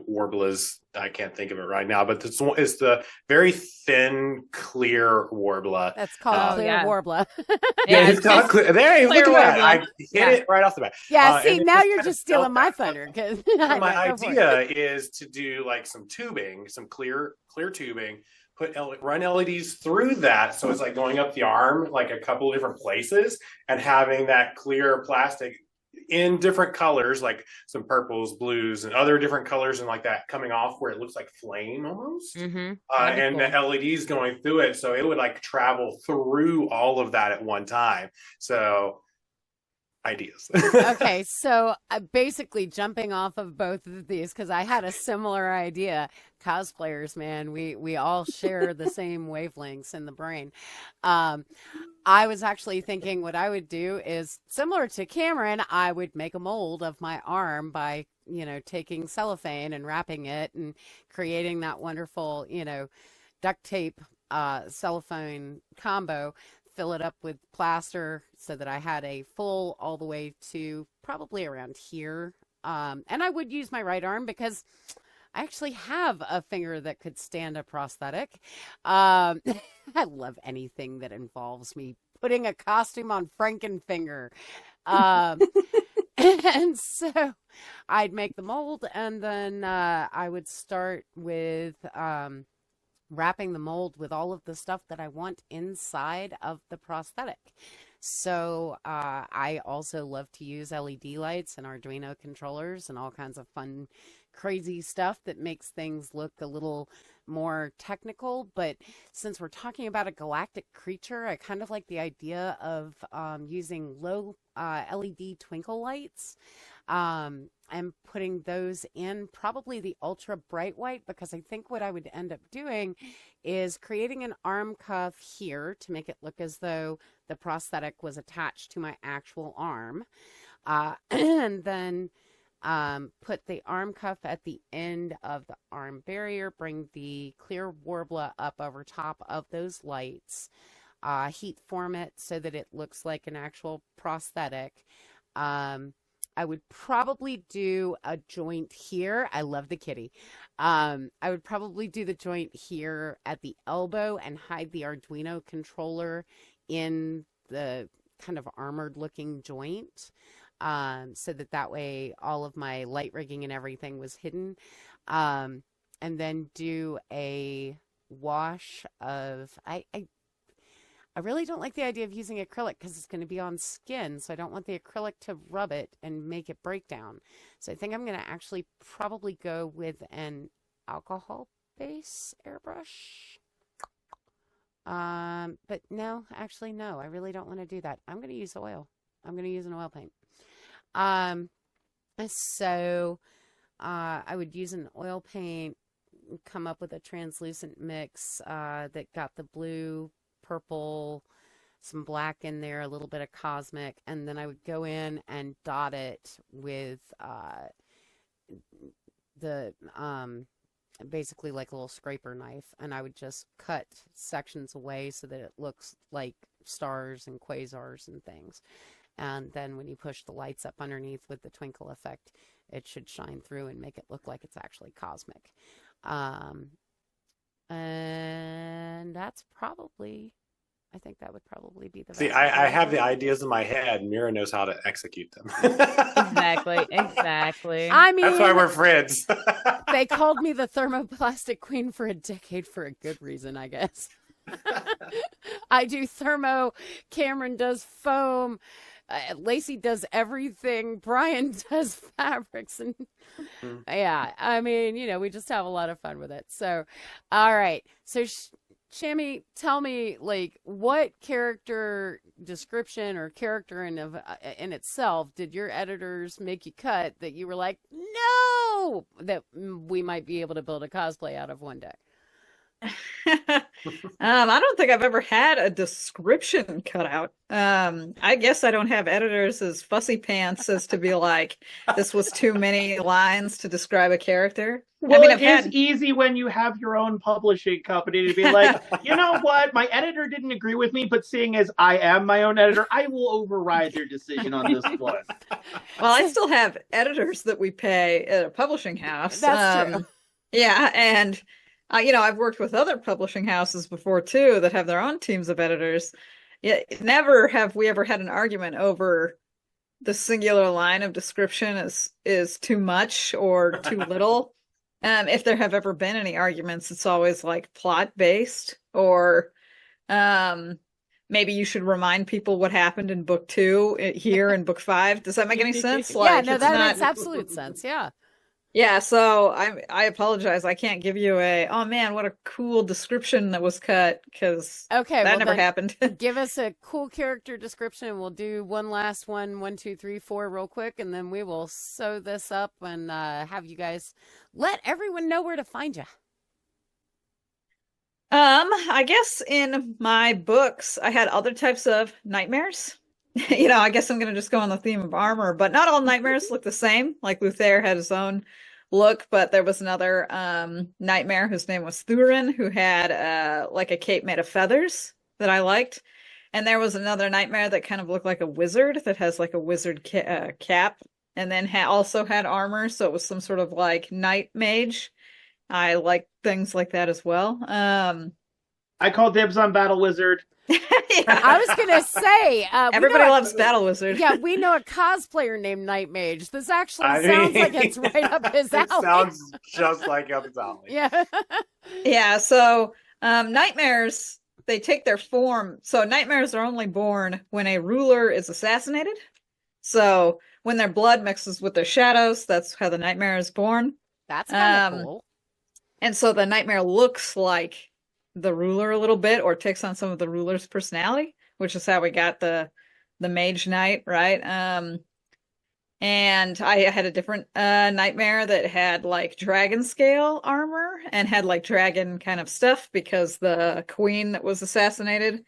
Speaker 3: Warblers. I can't think of it right now, but it's the very thin, clear Warbler.
Speaker 2: That's called clear Warbler.
Speaker 3: Yeah, it's called clear. There, look at that. I hit it right off the bat.
Speaker 2: Yeah, see, now you're just stealing my thunder.
Speaker 3: My idea is to do like some tubing, some clear tubing, run LEDs through that, so it's like going up the arm like a couple of different places, and having that clear plastic in different colors, like some purples, blues, and other different colors, and like that coming off where it looks like flame almost.
Speaker 6: Mm-hmm.
Speaker 3: And the LEDs going through it, so it would like travel through all of that at one time. So ideas.
Speaker 2: Okay, so basically jumping off of both of these, because I had a similar idea. Cosplayers, man, we all share the same wavelengths in the brain. I was actually thinking what I would do is similar to Cameron. I would make a mold of my arm by, taking cellophane and wrapping it and creating that wonderful, duct tape cellophane combo, fill it up with plaster so that I had a full all the way to probably around here. And I would use my right arm because I actually have a finger that could stand a prosthetic. I love anything that involves me putting a costume on Frankenfinger. And so I'd make the mold, and then I would start with wrapping the mold with all of the stuff that I want inside of the prosthetic. So I also love to use LED lights and Arduino controllers and all kinds of fun, crazy stuff that makes things look a little more technical, but since we're talking about a galactic creature, I kind of like the idea of using low LED twinkle lights and putting those in probably the ultra bright white, because I think what I would end up doing is creating an arm cuff here to make it look as though the prosthetic was attached to my actual arm, and then put the arm cuff at the end of the arm barrier, bring the clear warbler up over top of those lights, heat form it so that it looks like an actual prosthetic. I would probably do a joint here. I love the kitty. I would probably do the joint here at the elbow and hide the Arduino controller in the kind of armored looking joint, so that way all of my light rigging and everything was hidden. And then do a wash of, I really don't like the idea of using acrylic because it's going to be on skin, so I don't want the acrylic to rub it and make it break down. So I think I'm going to actually probably go with an alcohol base airbrush. But no, actually no, I really don't want to do that. I'm going to use oil. I'm going to use an oil paint. So I would use an oil paint, come up with a translucent mix that got the blue, purple, some black in there, a little bit of cosmic, and then I would go in and dot it with the basically like a little scraper knife, and I would just cut sections away so that it looks like stars and quasars and things. And then when you push the lights up underneath with the twinkle effect, it should shine through and make it look like it's actually cosmic. And that's probably, I think that would probably be the
Speaker 3: See,
Speaker 2: best.
Speaker 3: I have the ideas in my head. Mera knows how to execute them.
Speaker 6: Exactly.
Speaker 2: I mean,
Speaker 3: That's why we're friends.
Speaker 2: they called me the thermoplastic queen for a decade for a good reason, I guess. I do thermo, Cameron does foam, Lacey does everything, Brian does fabrics, and yeah, I mean, we just have a lot of fun with it. So, all right. So, Shami, tell me, like, what character description or character in itself did your editors make you cut that you were like, no, that we might be able to build a cosplay out of one day?
Speaker 5: I don't think I've ever had a description cut out. I guess I don't have editors as fussy pants as to be like, this was too many lines to describe a character.
Speaker 8: Well,
Speaker 5: I mean,
Speaker 8: it is easy when you have your own publishing company to be like, you know what, my editor didn't agree with me, but seeing as I am my own editor, I will override their decision on this one.
Speaker 5: Well, I still have editors that we pay at a publishing house.
Speaker 2: That's true.
Speaker 5: Yeah, and I've worked with other publishing houses before too that have their own teams of editors. Yeah, never have we ever had an argument over the singular line of description is too much or too little. If there have ever been any arguments, it's always like plot based, or maybe you should remind people what happened in book 2 here in book 5. Does that make any sense?
Speaker 2: Yeah, no, that makes absolute sense. Yeah.
Speaker 5: Yeah, so I apologize. I can't give you oh man, what a cool description that was cut, because that never happened.
Speaker 2: Give us a cool character description. We'll do one last one, 1, 2, 3, 4, real quick, and then we will sew this up and have you guys let everyone know where to find you.
Speaker 5: I guess in my books, I had other types of nightmares. I guess I'm going to just go on the theme of armor, but not all nightmares look the same. Like Luther had his own look, but there was another nightmare whose name was Thurin, who had like a cape made of feathers that I liked. And there was another nightmare that kind of looked like a wizard that has like a wizard cap, and then also had armor. So it was some sort of like night mage. I like things like that as well.
Speaker 8: I call dibs on Battle Wizard.
Speaker 2: I was gonna say
Speaker 5: everybody loves Battle Wizard.
Speaker 2: Yeah, we know a cosplayer named Night Mage. This actually sounds like it's right up his alley.
Speaker 3: It sounds just like up his alley.
Speaker 2: Yeah.
Speaker 5: Yeah. So nightmares, they take their form. So nightmares are only born when a ruler is assassinated. So when their blood mixes with their shadows, that's how the nightmare is born.
Speaker 2: That's kind of cool.
Speaker 5: And so the nightmare looks like the ruler a little bit, or takes on some of the ruler's personality, which is how we got the mage knight, right? And I had a different nightmare that had like dragon scale armor and had like dragon kind of stuff, because the queen that was assassinated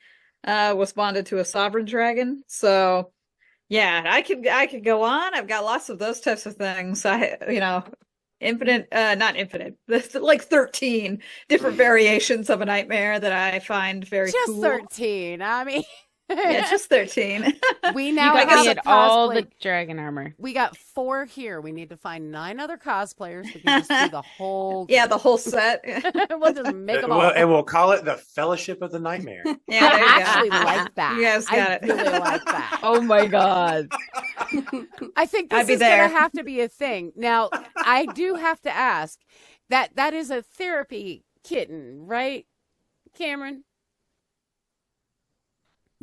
Speaker 5: was bonded to a sovereign dragon. So yeah, I could go on. I've got lots of those types of things. Infinite, not infinite, like 13 different variations of a nightmare that I find very
Speaker 2: Just
Speaker 5: cool.
Speaker 2: 13. I mean,
Speaker 5: Yeah, just 13.
Speaker 2: we now
Speaker 6: You got
Speaker 2: have
Speaker 6: me
Speaker 2: a
Speaker 6: at all
Speaker 2: cosplay.
Speaker 6: the dragon armor.
Speaker 2: We got 4 here. We need to find 9 other cosplayers. We can just do the whole.
Speaker 5: Yeah, the whole set.
Speaker 2: We'll just make them all.
Speaker 3: And we'll call it the Fellowship of the Nightmare.
Speaker 5: Yeah, there you
Speaker 2: I
Speaker 5: go.
Speaker 2: actually like that.
Speaker 5: You guys got
Speaker 2: I
Speaker 5: it.
Speaker 2: really like that.
Speaker 6: Oh my god.
Speaker 2: I think
Speaker 5: I'd
Speaker 2: this
Speaker 5: be
Speaker 2: is going
Speaker 5: there.
Speaker 2: to have to be a thing. Now, I do have to ask that is a therapy kitten, right, Cameron?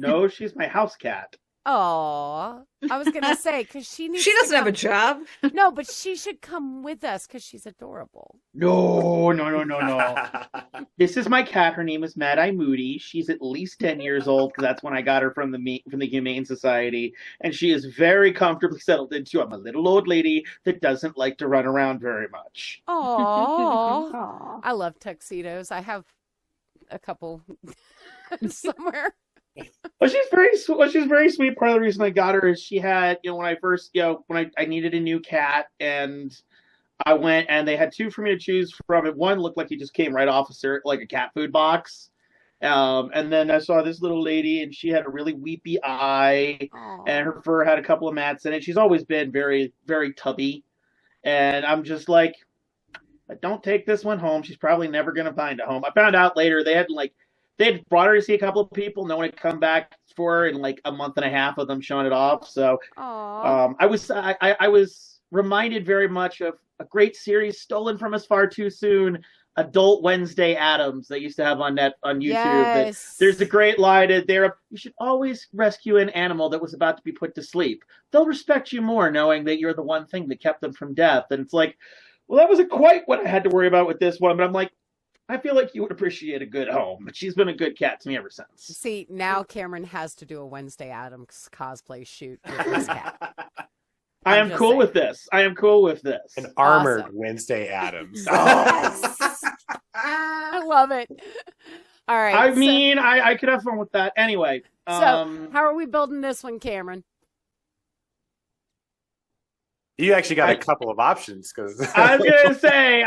Speaker 8: No, she's my house cat.
Speaker 2: Oh, I was going to say, because she needs
Speaker 5: She doesn't
Speaker 2: to
Speaker 5: have a
Speaker 2: come-
Speaker 5: job.
Speaker 2: No, but she should come with us because she's adorable.
Speaker 8: No. This is my cat. Her name is Mad Eye Moody. She's at least 10 years old, because that's when I got her from the Humane Society, and she is very comfortably settled into. I'm a little old lady that doesn't like to run around very much.
Speaker 2: Oh,
Speaker 7: Aw.
Speaker 2: I love tuxedos. I have a couple somewhere.
Speaker 8: Well, she's very sweet. Part of the reason I got her is she had, when I first, when I needed a new cat, and I went and they had 2 for me to choose from. And one looked like he just came right off like a cat food box. And then I saw this little lady, and she had a really weepy eye,
Speaker 2: Aw.
Speaker 8: and her fur had a couple of mats in it. She's always been very, very tubby. And I'm just like, don't take this one home. She's probably never going to find a home. I found out later they had brought her to see a couple of people. No one had come back for her in like a month and a half of them showing it off. So
Speaker 2: Aw.
Speaker 8: I was reminded very much of a great series stolen from us far too soon, Adult Wednesday Addams, they used to have on YouTube.
Speaker 2: Yes.
Speaker 8: There's a great line in there of, you should always rescue an animal that was about to be put to sleep. They'll respect you more knowing that you're the one thing that kept them from death. And it's like, well, that wasn't quite what I had to worry about with this one, but I'm like, I feel like you would appreciate a good home, but she's been a good cat to me ever since.
Speaker 2: See, now Cameron has to do a Wednesday Addams cosplay shoot with his cat.
Speaker 8: I
Speaker 2: I'm
Speaker 8: am
Speaker 2: just
Speaker 8: cool
Speaker 2: saying.
Speaker 8: with this. I am cool with this.
Speaker 3: An armored
Speaker 2: Awesome.
Speaker 3: Wednesday Addams.
Speaker 2: I love it. All right.
Speaker 8: I mean, I could have fun with that. Anyway.
Speaker 2: So, how are we building this one, Cameron?
Speaker 3: You actually got a couple of options, because
Speaker 8: I was going to say,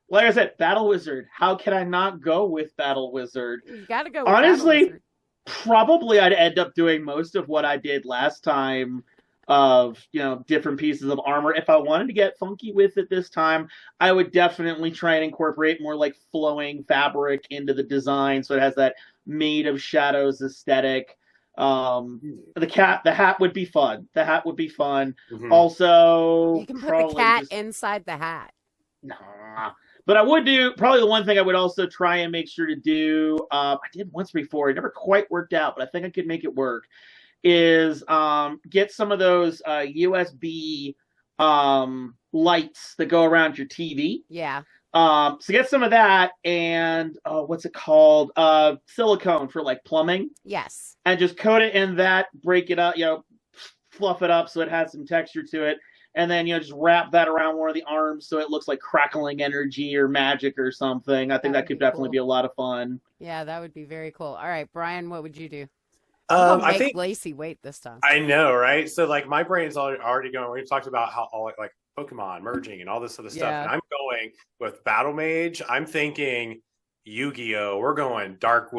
Speaker 8: like I said, Battle Wizard. How can I not go with Battle Wizard?
Speaker 2: You got to go.
Speaker 8: Honestly,
Speaker 2: With
Speaker 8: probably I'd end up doing most of what I did last time of, different pieces of armor. If I wanted to get funky with it this time, I would definitely try and incorporate more like flowing fabric into the design, so it has that Made of Shadows aesthetic. The hat would be fun. The hat would be fun.
Speaker 3: Mhm.
Speaker 8: Also,
Speaker 2: you can put the
Speaker 8: probably
Speaker 2: cat
Speaker 8: just-
Speaker 2: inside the hat.
Speaker 8: Nah. But I would do, probably the one thing I would also try and make sure to do, I did once before, it never quite worked out, but I think I could make it work, is get some of those USB lights that go around your TV.
Speaker 2: Yeah.
Speaker 8: So get some of that, and what's it called? Silicone for like plumbing,
Speaker 2: Yes.
Speaker 8: and just coat it in that, break it up, fluff it up so it has some texture to it. And then, just wrap that around one of the arms so it looks like crackling energy or magic or something. I think
Speaker 2: That
Speaker 8: that
Speaker 2: would
Speaker 8: could
Speaker 2: be
Speaker 8: definitely
Speaker 2: cool.
Speaker 8: be a lot of fun.
Speaker 2: Yeah, that would be very cool. All right, Brian, what would you do?
Speaker 3: I
Speaker 2: Make
Speaker 3: think
Speaker 2: Lacey wait this time.
Speaker 3: I know, right? So like my brain's already going. We've talked about how all like Pokemon merging and all this other stuff,
Speaker 2: Yeah.
Speaker 3: and I'm going with Battle Mage. I'm thinking Yu-Gi-Oh. We're going dark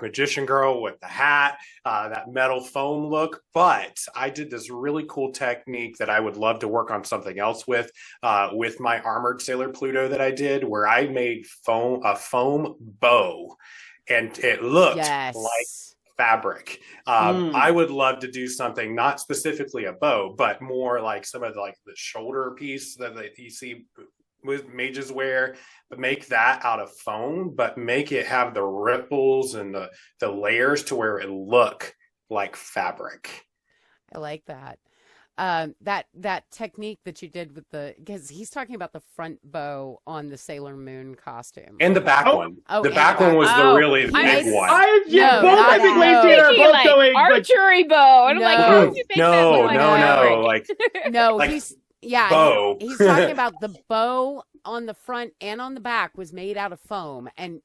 Speaker 3: magician girl with the hat, that metal foam look. But I did this really cool technique that I would love to work on something else with my armored Sailor Pluto that I did, where I made a foam bow, and it looked
Speaker 2: Yes.
Speaker 3: like fabric. I would love to do something not specifically a bow, but more like some of the shoulder piece that you see with mages wear, but make that out of foam, but make it have the ripples and the layers to where it look like fabric.
Speaker 2: I like that. that technique that you did with because he's talking about the front bow on the Sailor Moon costume.
Speaker 3: And the back one.
Speaker 2: Oh,
Speaker 3: The
Speaker 2: and
Speaker 3: back
Speaker 2: the
Speaker 3: one was
Speaker 2: back-
Speaker 3: the
Speaker 2: oh,
Speaker 3: really
Speaker 2: I-
Speaker 3: big one.
Speaker 2: No,
Speaker 8: both
Speaker 2: not
Speaker 8: I think
Speaker 2: that.
Speaker 8: Lacey and I are
Speaker 6: Thinking,
Speaker 8: both
Speaker 6: like,
Speaker 8: going. but-
Speaker 6: archery bow. And I'm like, how did you make that
Speaker 3: no,
Speaker 6: look like
Speaker 3: no,
Speaker 6: fabric?
Speaker 3: no. Like
Speaker 2: No,
Speaker 3: Like
Speaker 2: bow.
Speaker 3: bow.
Speaker 2: He's talking about the bow on the front and on the back was made out of foam, and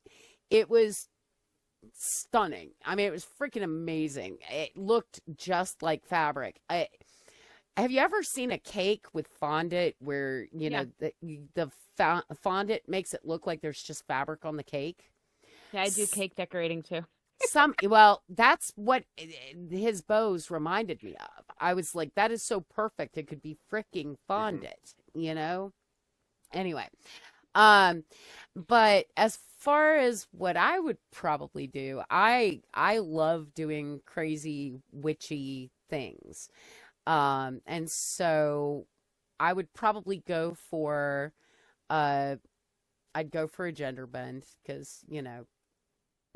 Speaker 2: it was stunning. I mean, it was freaking amazing. It looked just like fabric. Have you ever seen a cake with fondant where the fondant makes it look like there's just fabric on the cake?
Speaker 6: Yeah, I do cake decorating too.
Speaker 2: Well, that's what his bows reminded me of. I was like, that is so perfect. It could be freaking fondant, Anyway, but as far as what I would probably do, I love doing crazy witchy things. And so I would probably go for I'd go for a gender bend because,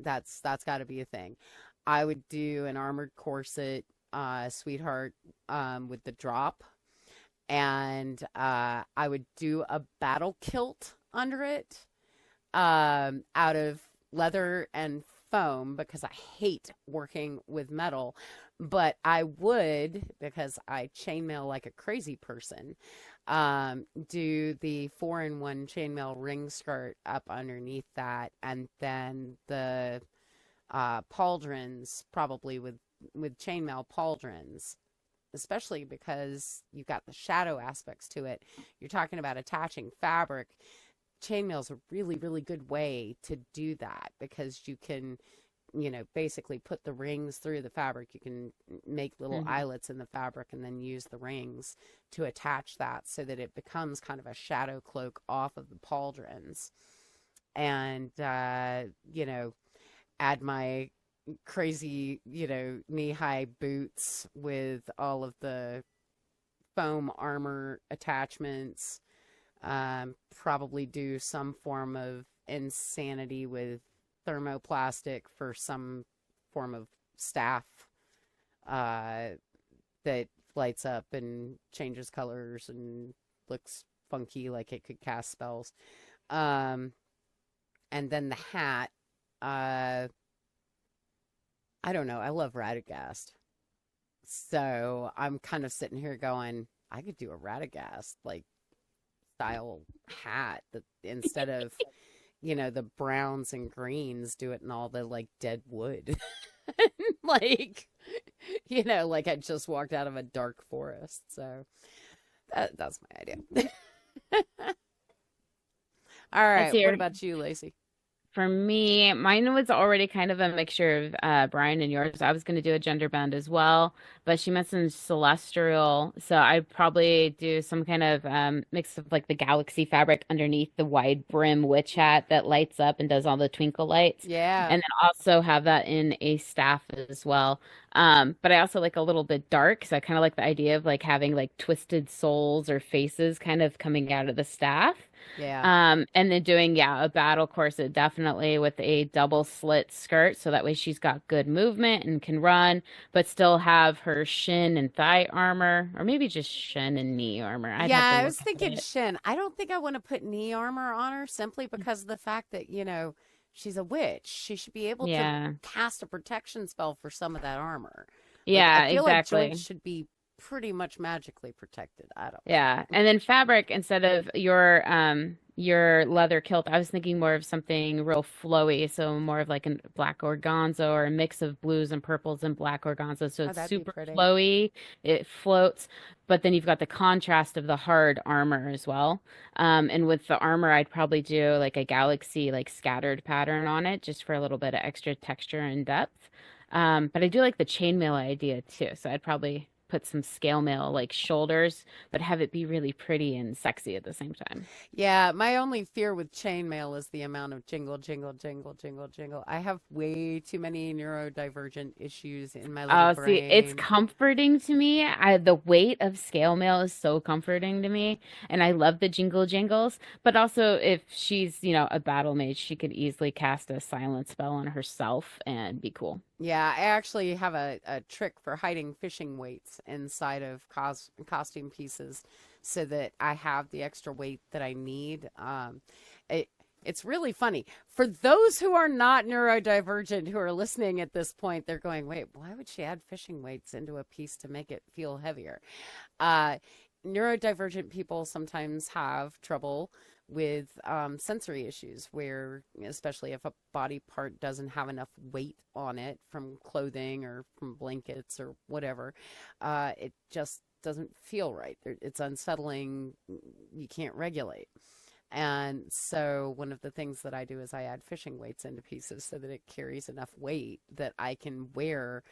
Speaker 2: that's got to be a thing. I would do an armored corset, sweetheart, with the drop. And I would do a battle kilt under it, out of leather and foam because I hate working with metal. But I would, because I chainmail like a crazy person, do the 4-in-1 chainmail ring skirt up underneath that, and then the pauldrons, probably with chainmail pauldrons, especially because you've got the shadow aspects to it. You're talking about attaching fabric. Chainmail is a really, really good way to do that because you can, basically put the rings through the fabric. You can make little eyelets in the fabric and then use the rings to attach that so that it becomes kind of a shadow cloak off of the pauldrons. And, add my crazy, knee-high boots with all of the foam armor attachments. Probably do some form of insanity with thermoplastic for some form of staff that lights up and changes colors and looks funky like it could cast spells. And then the hat, I don't know. I love Radagast. So I'm kind of sitting here going, I could do a Radagast like style hat that instead of the browns and greens, do it in all the like dead wood. like like I just walked out of a dark forest. So that's my idea. All right, what about you, Lacey?
Speaker 6: For me, mine was already kind of a mixture of Brian and yours. I was going to do a gender bend as well, but she mentioned celestial, so I'd probably do some kind of mix of like the galaxy fabric underneath the wide brim witch hat that lights up and does all the twinkle lights.
Speaker 2: Yeah.
Speaker 6: And then also have that in a staff as well. But I also like a little bit dark, so I kind of like the idea of like having like twisted souls or faces kind of coming out of the staff.
Speaker 2: Yeah.
Speaker 6: And then doing, a battle corset, definitely with a double slit skirt. So that way she's got good movement and can run, but still have her shin and thigh armor, or maybe just shin and knee armor.
Speaker 2: I was thinking shin. I don't think I want to put knee armor on her simply because of the fact that, she's a witch. She should be able to cast a protection spell for some of that armor.
Speaker 6: Yeah,
Speaker 2: I feel
Speaker 6: exactly.
Speaker 2: like joints should be pretty much magically protected. I don't know.
Speaker 6: Yeah. And then fabric, instead of your leather kilt, I was thinking more of something real flowy, so more of like a black organza or a mix of blues and purples and black organza, so it's super flowy, it floats, but then you've got the contrast of the hard armor as well. And with the armor, I'd probably do like a galaxy like scattered pattern on it just for a little bit of extra texture and depth. But I do like the chainmail idea too, so I'd probably put some scale mail like shoulders, but have it be really pretty and sexy at the same time.
Speaker 2: Yeah, my only fear with chainmail is the amount of jingle, jingle, jingle, jingle, jingle. I have way too many neurodivergent issues in my little brain.
Speaker 6: See, it's comforting to me. The weight of scale mail is so comforting to me, and I love the jingle jingles. But also, if she's a battle mage, she could easily cast a silent spell on herself and be cool.
Speaker 2: Yeah, I actually have a trick for hiding fishing weights inside of costume pieces so that I have the extra weight that I need. It, it's really funny. For those who are not neurodivergent who are listening at this point, they're going, wait, why would she add fishing weights into a piece to make it feel heavier? Neurodivergent people sometimes have trouble with sensory issues where, especially if a body part doesn't have enough weight on it from clothing or from blankets or whatever, it just doesn't feel right. It's unsettling. You can't regulate. And so one of the things that I do is I add fishing weights into pieces so that it carries enough weight that I can wear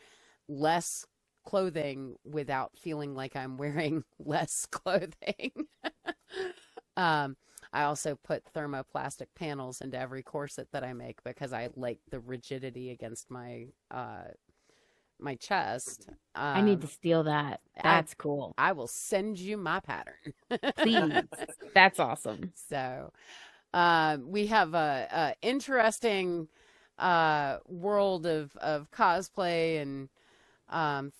Speaker 2: less clothing without feeling like I'm wearing less clothing. I also put thermoplastic panels into every corset that I make because I like the rigidity against my my chest.
Speaker 6: I need to steal that. That's cool.
Speaker 2: I will send you my pattern.
Speaker 6: Please. That's awesome.
Speaker 2: So we have a interesting world of cosplay and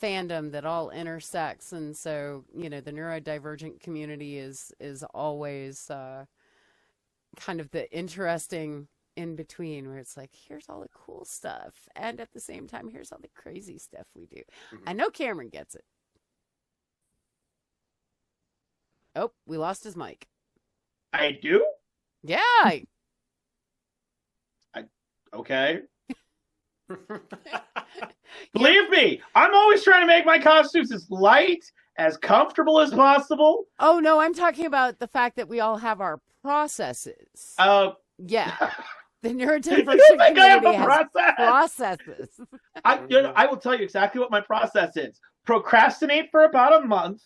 Speaker 2: fandom that all intersects, and so the neurodivergent community is always kind of the interesting in between, where it's like, here's all the cool stuff, and at the same time, here's all the crazy stuff we do. I know Cameron gets it. Oh, we lost his mic.
Speaker 8: I do?
Speaker 2: Yeah.
Speaker 8: Okay. Believe me, I'm always trying to make my costumes as light, as comfortable as possible.
Speaker 2: Oh, no, I'm talking about the fact that we all have our processes. Yeah. The neurodivergent community has processes.
Speaker 8: I will tell you exactly what my process is. Procrastinate for about a month,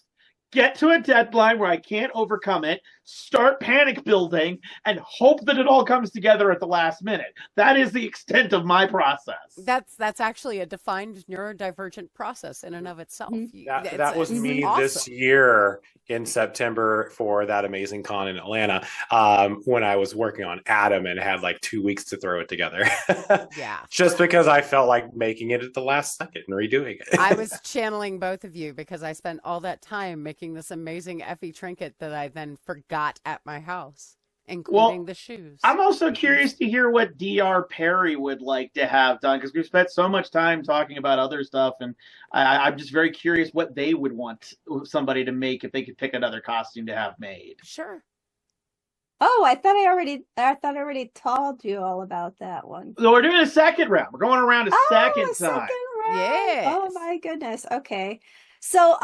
Speaker 8: get to a deadline where I can't overcome it, start panic building, and hope that it all comes together at the last minute. That is the extent of my process.
Speaker 2: That's actually a defined neurodivergent process in and of itself.
Speaker 3: That was me
Speaker 2: awesome.
Speaker 3: This year in September for that amazing con in Atlanta, when I was working on Adam and had like 2 weeks to throw it together.
Speaker 2: Yeah.
Speaker 3: Just because I felt like making it at the last second and redoing it.
Speaker 2: I was channeling both of you because I spent all that time making this amazing Effie trinket that I then forgot at my house, including the shoes.
Speaker 8: I'm also curious to hear what Dr. Perry would like to have done, because we've spent so much time talking about other stuff, and I'm just very curious what they would want somebody to make if they could pick another costume to have made.
Speaker 2: Sure.
Speaker 7: Oh, I thought I already told you all about that one.
Speaker 8: So we're doing a second round. We're going around a second time.
Speaker 7: Second round.
Speaker 2: Yes.
Speaker 7: Oh my goodness. Okay. So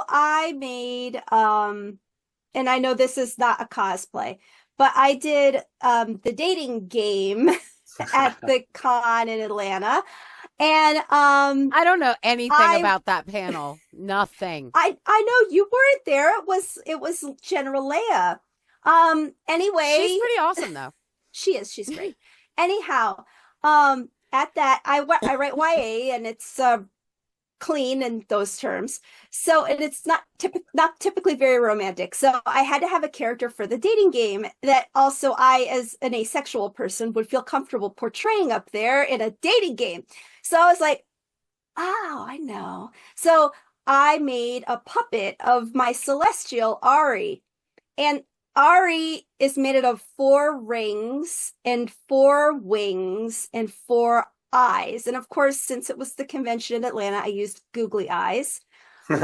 Speaker 7: I made and I know this is not a cosplay, but I did the dating game at the con in Atlanta. And
Speaker 2: I don't know anything about that panel. Nothing.
Speaker 7: I know you weren't there. It was General Leia. Anyway,
Speaker 2: she's pretty awesome though.
Speaker 7: She's great. Anyhow, at that I write YA, and it's clean in those terms. So, and it's not typically very romantic. So I had to have a character for the dating game that also I, as an asexual person, would feel comfortable portraying up there in a dating game. So I was like, oh, I know. So I made a puppet of my celestial Ari. And Ari is made out of 4 rings and 4 wings and 4 eyes. And of course, since it was the convention in Atlanta, I used googly eyes.
Speaker 3: Of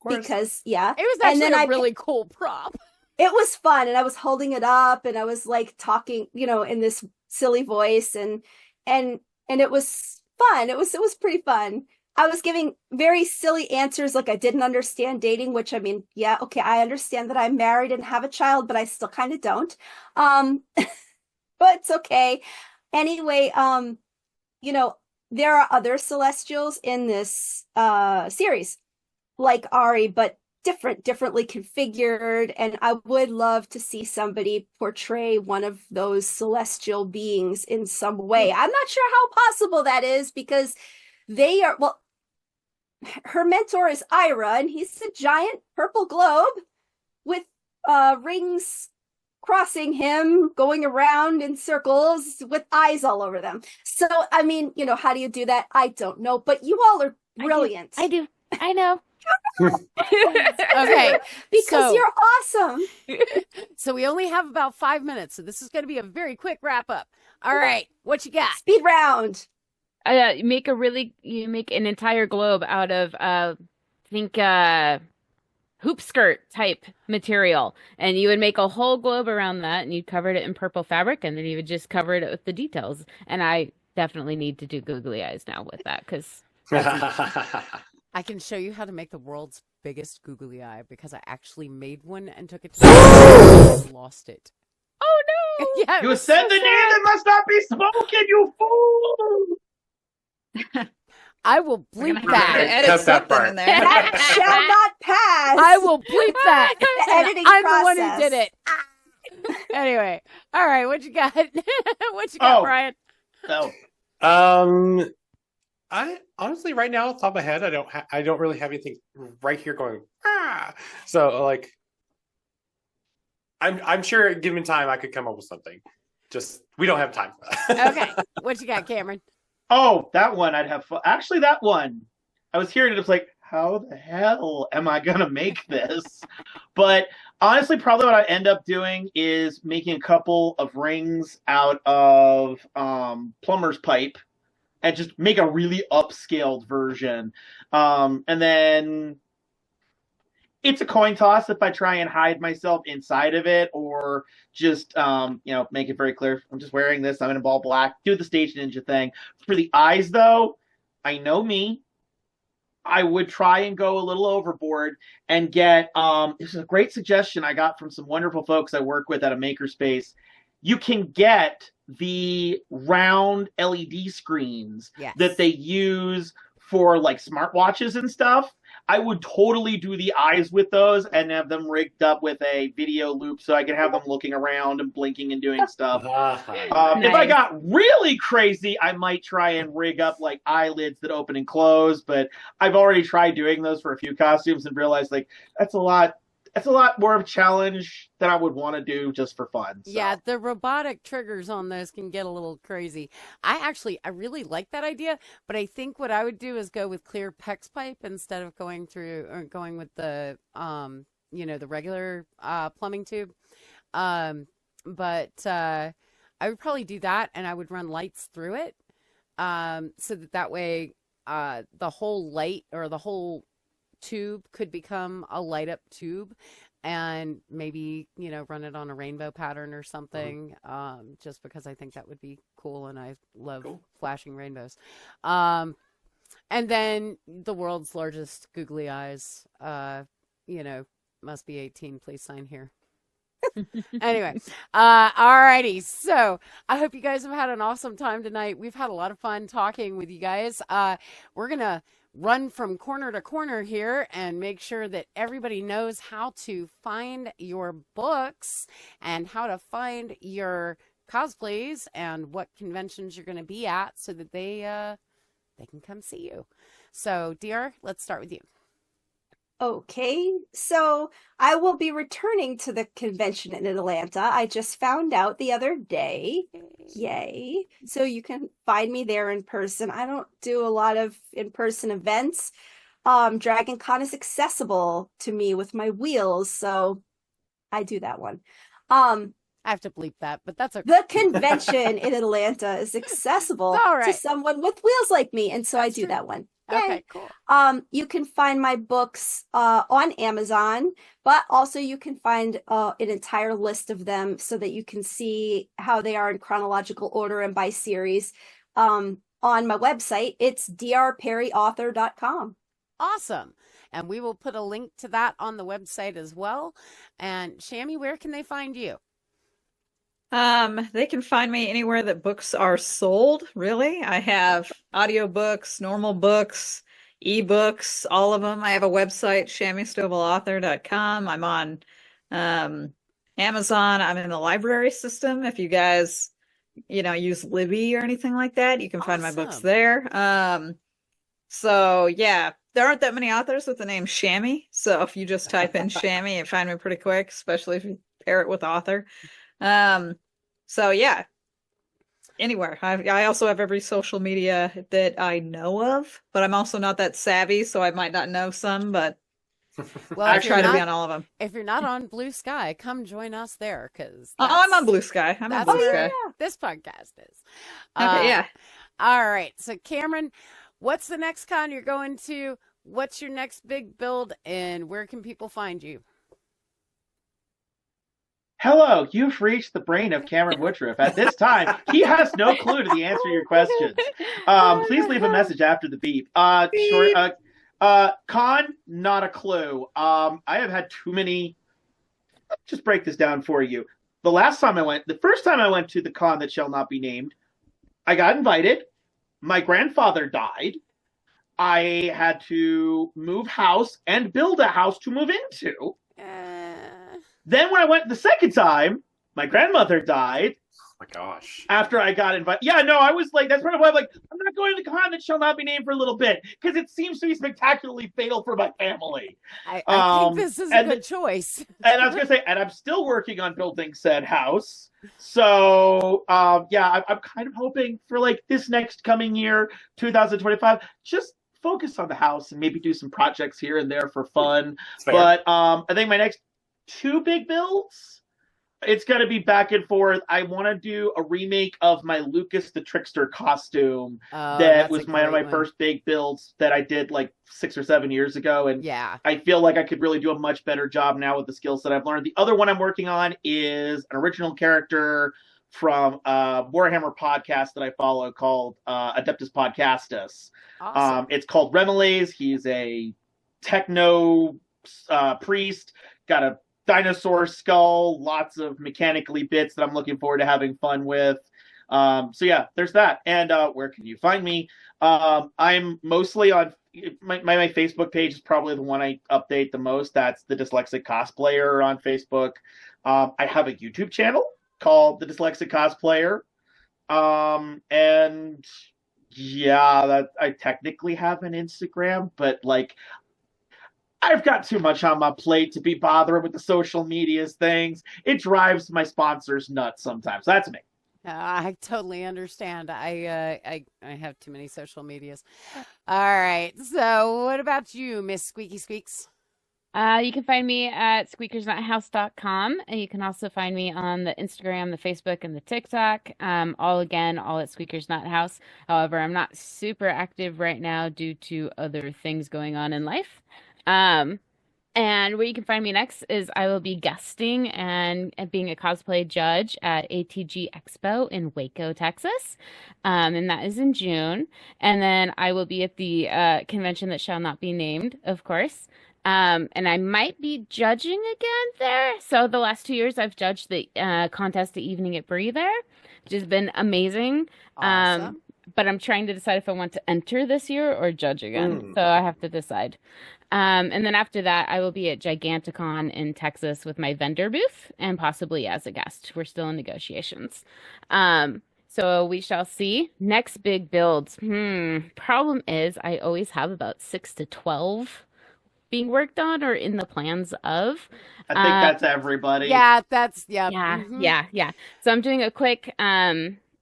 Speaker 3: course.
Speaker 7: Because, yeah.
Speaker 2: It was actually a really cool prop.
Speaker 7: It was fun. And I was holding it up and I was like talking, in this silly voice, and it was fun. It was pretty fun. I was giving very silly answers, like I didn't understand dating, which, I mean, yeah, okay, I understand that I'm married and have a child, but I still kind of don't. But it's okay. Anyway, there are other Celestials in this series, like Ari, but differently configured. And I would love to see somebody portray one of those celestial beings in some way. I'm not sure how possible that is, because they are, well, her mentor is Ira, and he's a giant purple globe with rings crossing him, going around in circles with eyes all over them. So, I mean, how do you do that? I don't know, but you all are brilliant.
Speaker 6: I do. I know.
Speaker 2: Okay.
Speaker 7: Because you're awesome.
Speaker 2: So we only have about 5 minutes, so this is going to be a very quick wrap up. All right. What you got?
Speaker 7: Speed round.
Speaker 6: You make an entire globe out of hoop skirt type material, and you would make a whole globe around that, and you covered it in purple fabric, and then you would just cover it with the details. And I definitely need to do googly eyes now with that, because
Speaker 2: I can show you how to make the world's biggest googly eye, because I actually made one and took it to and lost it.
Speaker 6: Oh no!
Speaker 2: Yeah,
Speaker 8: You said the name that must not be spoken, you fool!
Speaker 2: I will bleep
Speaker 5: We're gonna have to
Speaker 2: that.
Speaker 5: edit
Speaker 3: Cut that
Speaker 5: something
Speaker 3: part.
Speaker 5: in there.
Speaker 7: That shall not pass.
Speaker 2: I will bleep that.
Speaker 7: The editing
Speaker 2: I'm
Speaker 7: process.
Speaker 2: the one who did it. Anyway, all right. What you got? What you got,
Speaker 8: Oh.
Speaker 2: Brian?
Speaker 8: So,
Speaker 3: I honestly, right now, off the top of my head, I don't really have anything right here going. So like, I'm sure given time I could come up with something. Just we don't have time for that.
Speaker 2: Okay. What you got, Cameron?
Speaker 8: that one I'd have fun. Actually, that one, I was hearing it. It's like, how the hell am I gonna make this? But honestly, probably what I end up doing is making a couple of rings out of plumber's pipe, and just make a really upscaled version. And then it's a coin toss if I try and hide myself inside of it, or just make it very clear I'm just wearing this. I'm in all black. Do the stage ninja thing. For the eyes, though, I know me. I would try and go a little overboard and get this is a great suggestion I got from some wonderful folks I work with at a makerspace. You can get the round LED screens
Speaker 2: Yes.
Speaker 8: that they use for like smartwatches and stuff. I would totally do the eyes with those and have them rigged up with a video loop so I can have them looking around and blinking and doing stuff. If I
Speaker 6: Nice.
Speaker 8: got really crazy, I might try and rig up like eyelids that open and close, but I've already tried doing those for a few costumes and realized like that's a lot more of a challenge than I would want to do just for fun. So.
Speaker 2: Yeah, the robotic triggers on those can get a little crazy. I really like that idea, but I think what I would do is go with clear PEX pipe instead of going with the the regular plumbing tube. But I would probably do that, and I would run lights through it, so that way the whole light or the whole tube could become a light up tube, and maybe run it on a rainbow pattern or something, just because I think that would be cool, and I love flashing rainbows. And then the world's largest googly eyes, must be 18, please sign here. Anyway, alrighty. So I hope you guys have had an awesome time tonight. We've had a lot of fun talking with you guys. We're gonna run from corner to corner here and make sure that everybody knows how to find your books and how to find your cosplays and what conventions you're going to be at, so that they can come see you. So, DR, let's start with you.
Speaker 7: Okay, so I will be returning to the convention in Atlanta. I just found out the other day. Yay. So you can find me there in person. I don't do a lot of in-person events. Dragon Con is accessible to me with my wheels, so I do that one.
Speaker 2: I have to bleep that, but that's okay.
Speaker 7: The convention in Atlanta is accessible to someone with wheels like me, and so I do that one. Yay.
Speaker 2: Okay, cool.
Speaker 7: You can find my books on Amazon, but also you can find an entire list of them so that you can see how they are in chronological order and by series on my website. It's drperryauthor.com.
Speaker 2: Awesome. And we will put a link to that on the website as well. And Shami, where can they find you?
Speaker 5: They can find me anywhere that books are sold, really. I have audiobooks, normal books, ebooks, all of them. I have a website, ShamiStovallAuthor.com. I'm on Amazon. I'm in the library system. If you guys, use Libby or anything like that, you can find my books there. So yeah, there aren't that many authors with the name Shami. So if you just type in Shami, you find me pretty quick, especially if you pair it with author. So yeah. Anywhere. I also have every social media that I know of, but I'm also not that savvy, so I might not know some, but
Speaker 2: Well,
Speaker 5: I
Speaker 2: if you're
Speaker 5: try to be
Speaker 2: not-
Speaker 5: on all of them.
Speaker 2: If you're not on Blue Sky, come join us there because
Speaker 5: Oh, I'm on Blue Sky. I'm on
Speaker 2: that's
Speaker 5: Blue
Speaker 2: where
Speaker 5: Sky.
Speaker 2: this podcast is.
Speaker 5: Okay, yeah.
Speaker 2: All right. So, Cameron, what's the next con you're going to? What's your next big build, and where can people find you?
Speaker 8: Hello, you've reached the brain of Cameron Woodruff. At this time, he has no clue to the answer to your questions. Please leave a message after the beep. Con, not a clue. I have had too many. Let's just break this down for you. The first time I went to the con that shall not be named, I got invited. My grandfather died. I had to move house and build a house to move into. Then when I went the second time, my grandmother died.
Speaker 3: Oh my gosh.
Speaker 8: After I got invited. Yeah, no, I was like, that's part of why I'm like, I'm not going to the con that shall not be named for a little bit, because it seems to be spectacularally fatal for my family.
Speaker 2: I think this is a good choice.
Speaker 8: And I was going to say, and I'm still working on building said house. So, yeah, I'm kind of hoping for like this next coming year, 2025, just focus on the house and maybe do some projects here and there for fun. But I think my next 2 big builds, it's going to be back and forth. I want to do a remake of my Lucas the Trickster costume. That was one of my first big builds that I did like 6 or 7 years ago. And
Speaker 2: yeah,
Speaker 8: I feel like I could really do a much better job now with the skills that I've learned. The other one I'm working on is an original character from a Warhammer podcast that I follow called Adeptus Podcastus.
Speaker 2: awesome.
Speaker 8: It's called Remelays. He's a techno priest, got a dinosaur skull, lots of mechanically bits that I'm looking forward to having fun with. So yeah, there's that. And where can you find me? I'm mostly on my Facebook page is probably the one I update the most. That's the Dyslexic Cosplayer on Facebook. I have a YouTube channel called the Dyslexic Cosplayer. And yeah, that I technically have an Instagram, but like I've got too much on my plate to be bothering with the social medias things. It drives my sponsors nuts sometimes. That's me.
Speaker 2: I totally understand. I have too many social medias. All right. So what about you, Miss Squeaky Squeaks?
Speaker 6: You can find me at squeakersnuthouse.com, and you can also find me on the Instagram, the Facebook, and the TikTok. All at Squeakers Nut House. However, I'm not super active right now due to other things going on in life. And where you can find me next is I will be guesting and being a cosplay judge at ATG Expo in Waco, Texas. And that is in June. And then I will be at the convention that shall not be named, of course. And I might be judging again there. So the last 2 years I've judged the contest The Evening at Brie there, which has been amazing.
Speaker 2: Awesome.
Speaker 6: But I'm trying to decide if I want to enter this year or judge again. So I have to decide. And then after that, I will be at Giganticon in Texas with my vendor booth and possibly as a guest. We're still in negotiations. So we shall see. Next big builds. Problem is I always have about 6 to 12 being worked on or in the plans of.
Speaker 8: I think that's everybody.
Speaker 2: Yeah, that's
Speaker 6: Yeah. So I'm doing a quick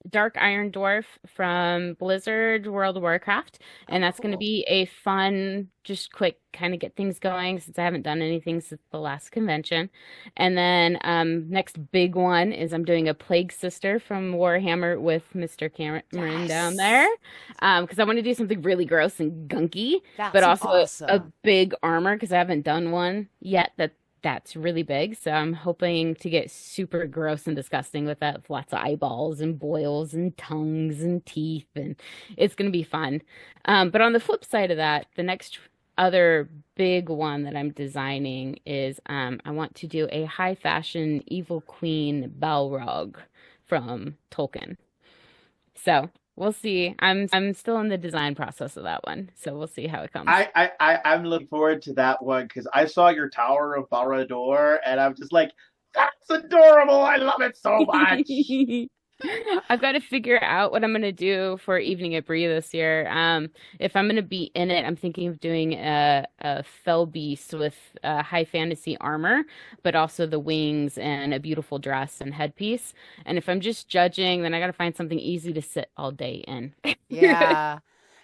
Speaker 6: Dark Iron Dwarf from Blizzard World of Warcraft, and that's going to be a fun, just quick kind of get things going since I haven't done anything since the last convention. And then next big one is I'm doing a Plague Sister from Warhammer with Mr. Cameron down there, because I want to do something really gross and gunky, but also
Speaker 2: awesome.
Speaker 6: a big armor because I haven't done one yet that's really big. So I'm hoping to get super gross and disgusting with that, with lots of eyeballs and boils and tongues and teeth, and it's going to be fun. But on the flip side of that, the next other big one that I'm designing is I want to do a high fashion evil queen Balrog from Tolkien. So we'll see. I'm still in the design process of that one, so we'll see how it comes.
Speaker 8: I'm looking forward to that one because I saw your Tower of Barad-dûr and I'm just like, that's adorable. I love it so much.
Speaker 6: I've got to figure out what I'm going to do for Evening at Bree this year. If I'm going to be in it, I'm thinking of doing a fell beast with high fantasy armor, but also the wings and a beautiful dress and headpiece. And if I'm just judging, then I got to find something easy to sit all day in.
Speaker 2: Yeah.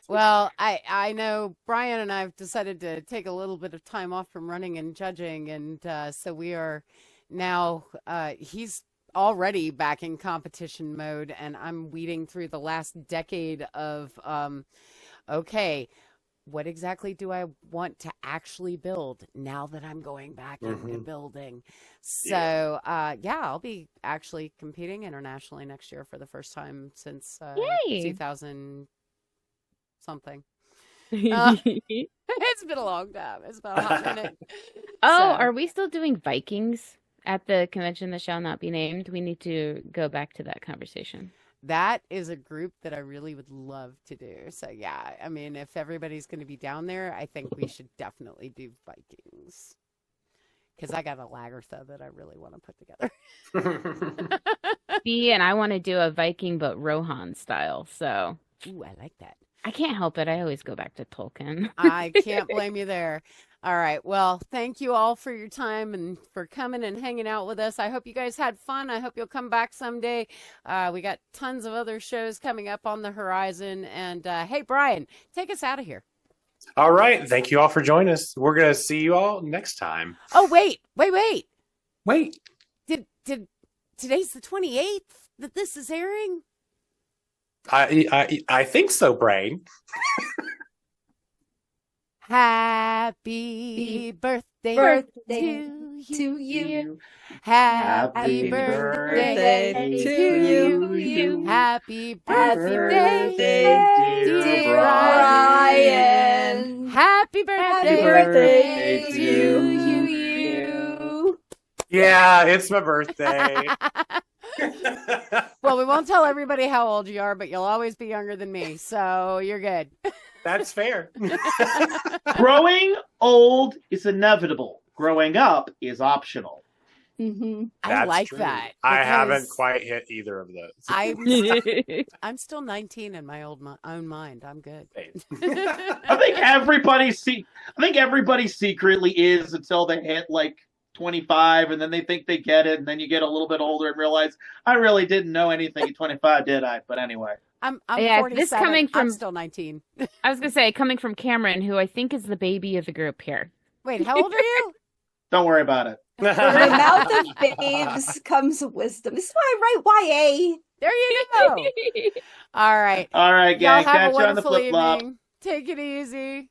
Speaker 2: Well, I know Brian and I have decided to take a little bit of time off from running and judging, and so we are now. He's already back in competition mode, and I'm weeding through the last decade of okay, what exactly do I want to actually build now that I'm going back into building? So yeah, I'll be actually competing internationally next year for the first time since
Speaker 6: Yay!
Speaker 2: 2000 something. It's been a long time. It's been a hot minute.
Speaker 6: Oh,
Speaker 2: So,
Speaker 6: are we still doing Vikings at the convention that shall not be named? We need to go back to that conversation.
Speaker 2: that is a group that I really would love to do. So yeah, I mean, if everybody's going to be down there, I think we should definitely do Vikings. Because I got a Lagertha that I really want to put together.
Speaker 6: See, and I want to do a Viking but Rohan style, so
Speaker 2: Ooh, I like that.
Speaker 6: I can't help it. I always go back to Tolkien.
Speaker 2: I can't blame you there. All right. Well, thank you all for your time and for coming and hanging out with us. I hope you guys had fun. I hope you'll come back someday. We got tons of other shows coming up on the horizon. And hey, Brian, take us out of here.
Speaker 3: All right. Thank you all for joining us. We're going to see you all next time.
Speaker 2: Oh, wait.
Speaker 3: Wait.
Speaker 2: Did today's the 28th that this is airing?
Speaker 3: I think so, Brain.
Speaker 2: Happy birthday to you. Happy birthday to you. Happy birthday, dear Brian. Happy birthday to you.
Speaker 3: Yeah, it's my birthday.
Speaker 2: Well, we won't tell everybody how old you are, but you'll always be younger than me, so you're good.
Speaker 3: That's fair.
Speaker 8: Growing old is inevitable. Growing up is optional.
Speaker 7: Mm-hmm.
Speaker 2: I
Speaker 3: That's
Speaker 2: like
Speaker 3: true.
Speaker 2: that.
Speaker 3: I haven't
Speaker 2: because
Speaker 3: quite hit either of those.
Speaker 2: I'm still 19 in my own mind. I'm good.
Speaker 8: I think everybody secretly is until they hit like 25, and then they think they get it, and then you get a little bit older and realize I really didn't know anything at 25, did I? But anyway.
Speaker 2: I'm
Speaker 6: Yeah,
Speaker 2: 47.
Speaker 6: this coming
Speaker 2: I'm
Speaker 6: from-
Speaker 2: still 19.
Speaker 6: I was going to say, coming from Cameron, who I think is the baby of the group here.
Speaker 2: Wait, how old are you?
Speaker 8: Don't worry about it.
Speaker 7: From the mouth of babes comes wisdom. This is why I write YA.
Speaker 2: There you go. All right.
Speaker 8: All right,
Speaker 2: Y'all
Speaker 8: gang.
Speaker 2: have a
Speaker 8: Catch you on the
Speaker 2: wonderful
Speaker 8: flip flop.
Speaker 2: evening. Take it easy.